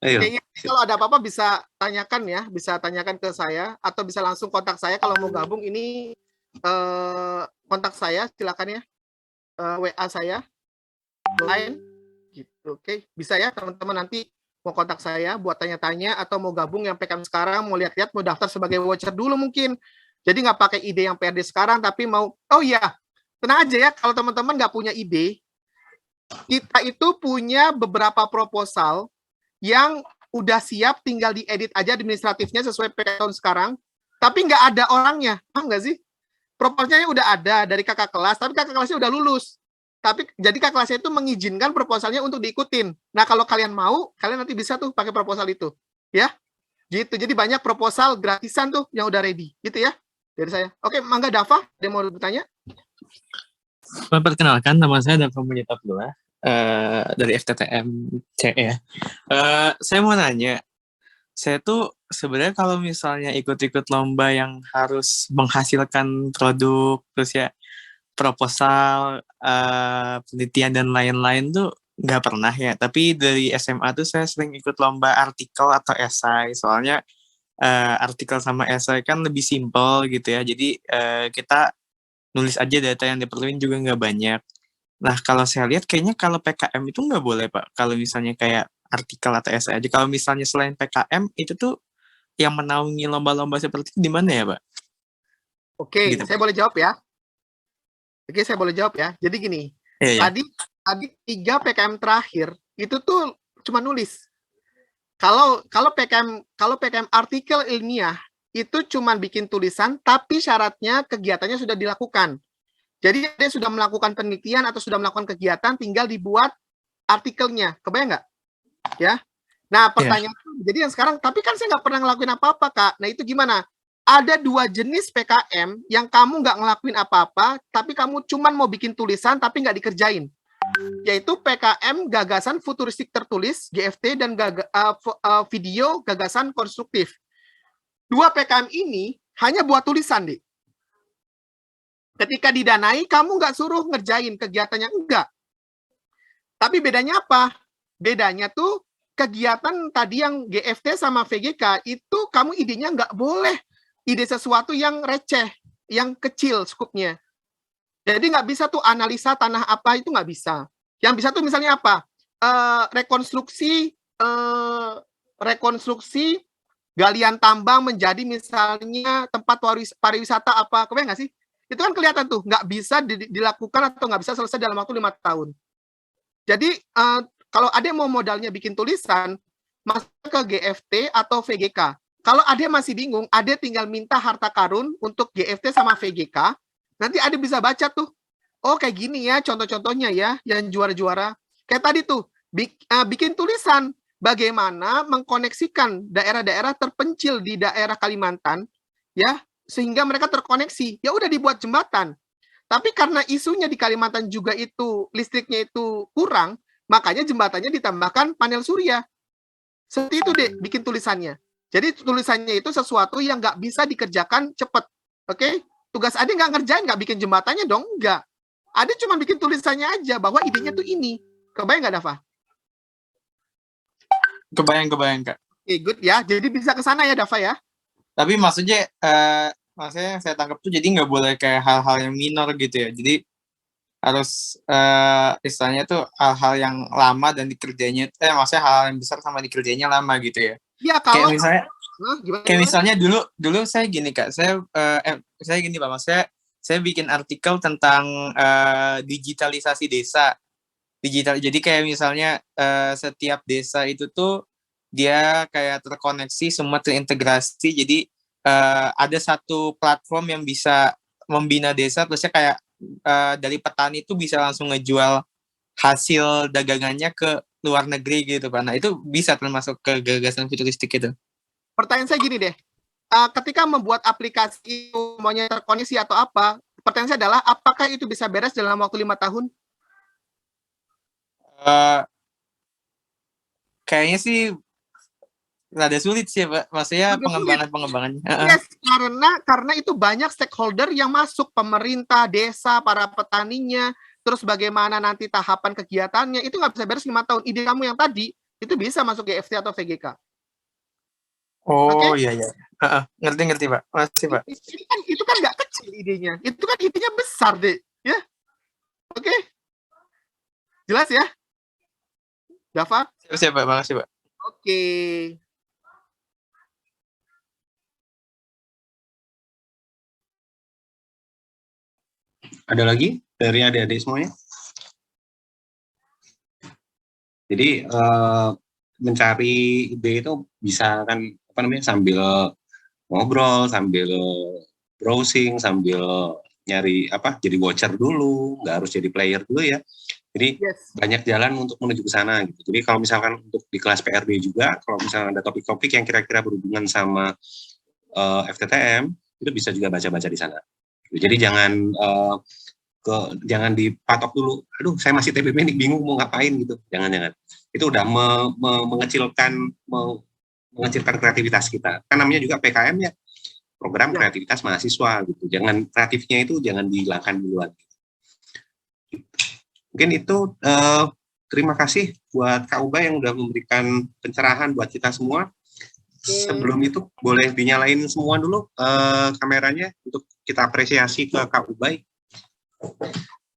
Ayo. Kayaknya kalau ada apa-apa bisa tanyakan ya, bisa tanyakan ke saya atau bisa langsung kontak saya kalau mau gabung. Ini kontak saya, silakan ya. WA saya, line, gitu. Oke, bisa ya teman-teman nanti mau kontak saya buat tanya-tanya atau mau gabung yang PKM sekarang, mau lihat-lihat, mau daftar sebagai voucher dulu mungkin. Jadi nggak pakai ide yang PRD sekarang, tapi mau, oh iya, tenang aja ya, kalau teman-teman nggak punya ide, kita itu punya beberapa proposal yang udah siap, tinggal diedit aja administratifnya sesuai PK tahun sekarang, tapi nggak ada orangnya, paham nggak sih? proposalnya udah ada dari kakak kelas, tapi kakak kelasnya udah lulus. Tapi jadi kakak kelasnya itu mengizinkan proposalnya untuk diikutin. Nah, kalau kalian mau, kalian nanti bisa tuh pakai proposal itu. Ya, gitu. Jadi banyak proposal gratisan tuh yang udah ready. Gitu ya, dari saya. Oke, Mangga Dava, ada yang mau bertanya? Perkenalkan, nama saya Dava Mujid Abdullah, dari FTTMC ya. Saya mau nanya, saya tuh sebenarnya kalau misalnya ikut-ikut lomba yang harus menghasilkan produk, terus ya proposal, penelitian dan lain-lain tuh nggak pernah ya. Tapi dari SMA tuh saya sering ikut lomba artikel atau esai, soalnya artikel sama esai kan lebih simpel gitu ya. Jadi kita nulis aja data yang diperluin juga nggak banyak. Nah, kalau saya lihat kayaknya kalau PKM itu nggak boleh, Pak. Kalau misalnya kayak artikel atau esai aja. Kalau misalnya selain PKM, itu tuh yang menaungi lomba-lomba seperti itu di mana ya, Pak? Oke, Gitu, saya Pak. boleh jawab ya. Oke, saya boleh jawab ya. Jadi gini, Iya. tadi 3 PKM terakhir itu tuh cuma nulis. Kalau PKM artikel ilmiah itu cuma bikin tulisan, tapi syaratnya kegiatannya sudah dilakukan. Jadi dia sudah melakukan penelitian atau sudah melakukan kegiatan, tinggal dibuat artikelnya. Kebayang nggak? Ya. Nah, pertanyaan, jadi yang sekarang, tapi kan saya nggak pernah ngelakuin apa-apa, Kak. Nah, itu gimana? Ada 2 jenis PKM yang kamu nggak ngelakuin apa-apa, tapi kamu cuma mau bikin tulisan, tapi nggak dikerjain. Yaitu PKM Gagasan Futuristik Tertulis, GFT, dan video Gagasan Konstruktif. 2 PKM ini hanya buat tulisan, Dik. Ketika didanai, kamu nggak suruh ngerjain kegiatannya, enggak. Tapi bedanya apa? Bedanya tuh kegiatan tadi yang GFT sama VGK, itu kamu idenya nggak boleh ide sesuatu yang receh, yang kecil skupnya. Jadi nggak bisa tuh analisa tanah apa, itu nggak bisa. Yang bisa tuh misalnya apa? Rekonstruksi galian tambang menjadi misalnya tempat pariwisata apa, kebayang nggak sih? Itu kan kelihatan tuh, nggak bisa dilakukan atau nggak bisa selesai dalam waktu 5 tahun. Jadi, kalau Ade mau modalnya bikin tulisan, masuk ke GFT atau VGK. Kalau Ade masih bingung, Ade tinggal minta harta karun untuk GFT sama VGK, nanti Ade bisa baca tuh, oh kayak gini ya contoh-contohnya ya, yang juara-juara. Kayak tadi tuh, bikin tulisan, bagaimana mengkoneksikan daerah-daerah terpencil di daerah Kalimantan, ya, sehingga mereka terkoneksi. Ya udah dibuat jembatan. Tapi karena isunya di Kalimantan juga itu listriknya itu kurang, makanya jembatannya ditambahkan panel surya. Seperti itu deh bikin tulisannya. Jadi tulisannya itu sesuatu yang nggak bisa dikerjakan cepat. Oke? Tugas Ade nggak ngerjain, nggak bikin jembatannya dong, nggak. Ade cuma bikin tulisannya aja bahwa idenya tuh ini. Kebayang nggak, Dava? Kebayang, Kak. Oke, good ya. Jadi bisa ke sana ya, Dava ya. Tapi maksudnya yang saya tangkap tuh jadi nggak boleh kayak hal-hal yang minor gitu ya. Jadi harus istilahnya tuh hal-hal yang lama dan dikerjanya, maksudnya hal yang besar sama dikerjanya lama gitu ya. Iya, kalau kayak misalnya dulu saya gini, Kak, saya gini, Pak, maksudnya saya bikin artikel tentang digitalisasi desa. Jadi kayak misalnya setiap desa itu tuh dia kayak terkoneksi, semua terintegrasi. Jadi ada satu platform yang bisa membina desa, terusnya kayak dari petani itu bisa langsung ngejual hasil dagangannya ke luar negeri gitu, Pak. Nah, itu bisa termasuk ke gagasan futuristik itu. Pertanyaan saya gini deh, ketika membuat aplikasi maunya terkoneksi atau apa, pertanyaan saya adalah apakah itu bisa beres dalam waktu 5 tahun? Kayaknya sih rada sulit sih, Pak. Maksudnya pengembangannya. Yes, karena itu banyak stakeholder yang masuk, pemerintah, desa, para petaninya, terus bagaimana nanti tahapan kegiatannya, itu nggak bisa beres 5 tahun. Ide kamu yang tadi, itu bisa masuk GFT atau VGK. Oh, iya. Ngerti, Pak. Makasih, Pak. Itu kan nggak kecil idenya. Itu kan idenya besar, deh. Ya? Oke? Jelas ya? Dava? Siap, Pak. Makasih, Pak. Oke. Ada lagi dari adik-adik semuanya? Jadi mencari ide itu bisa kan sambil ngobrol, sambil browsing, sambil nyari jadi watcher dulu, nggak harus jadi player dulu ya. Jadi Yes. banyak jalan untuk menuju ke sana gitu. Jadi kalau misalkan untuk di kelas PRD juga, kalau misalkan ada topik-topik yang kira-kira berhubungan sama FTTM, itu bisa juga baca-baca di sana. Jadi jangan dipatok dulu. Aduh, saya masih TPB nih, bingung mau ngapain gitu. Jangan. Itu udah mengecilkan kreativitas kita. Kan namanya juga PKM ya, program kreativitas mahasiswa gitu. Jangan kreatifnya itu jangan dihilangkan duluan. Mungkin itu terima kasih buat Kak Ubay yang udah memberikan pencerahan buat kita semua. Sebelum itu boleh dinyalain semua dulu kameranya untuk kita apresiasi ke Kak Ubay.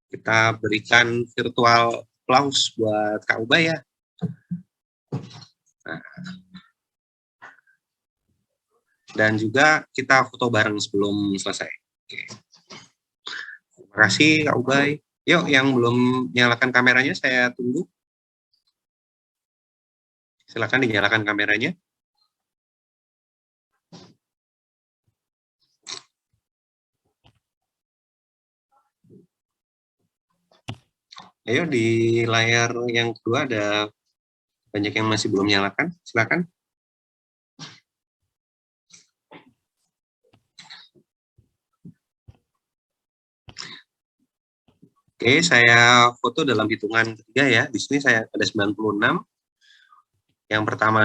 Kita berikan virtual applause buat Kak Ubay ya. Nah. Dan juga kita foto bareng sebelum selesai. Oke. Terima kasih Kak Ubay. Yuk, yang belum nyalakan kameranya saya tunggu. Silakan dinyalakan kameranya. Ayo, di layar yang kedua ada banyak yang masih belum nyalakan. Silakan. Oke, saya foto dalam hitungan ketiga ya. Di sini saya ada 96. Yang pertama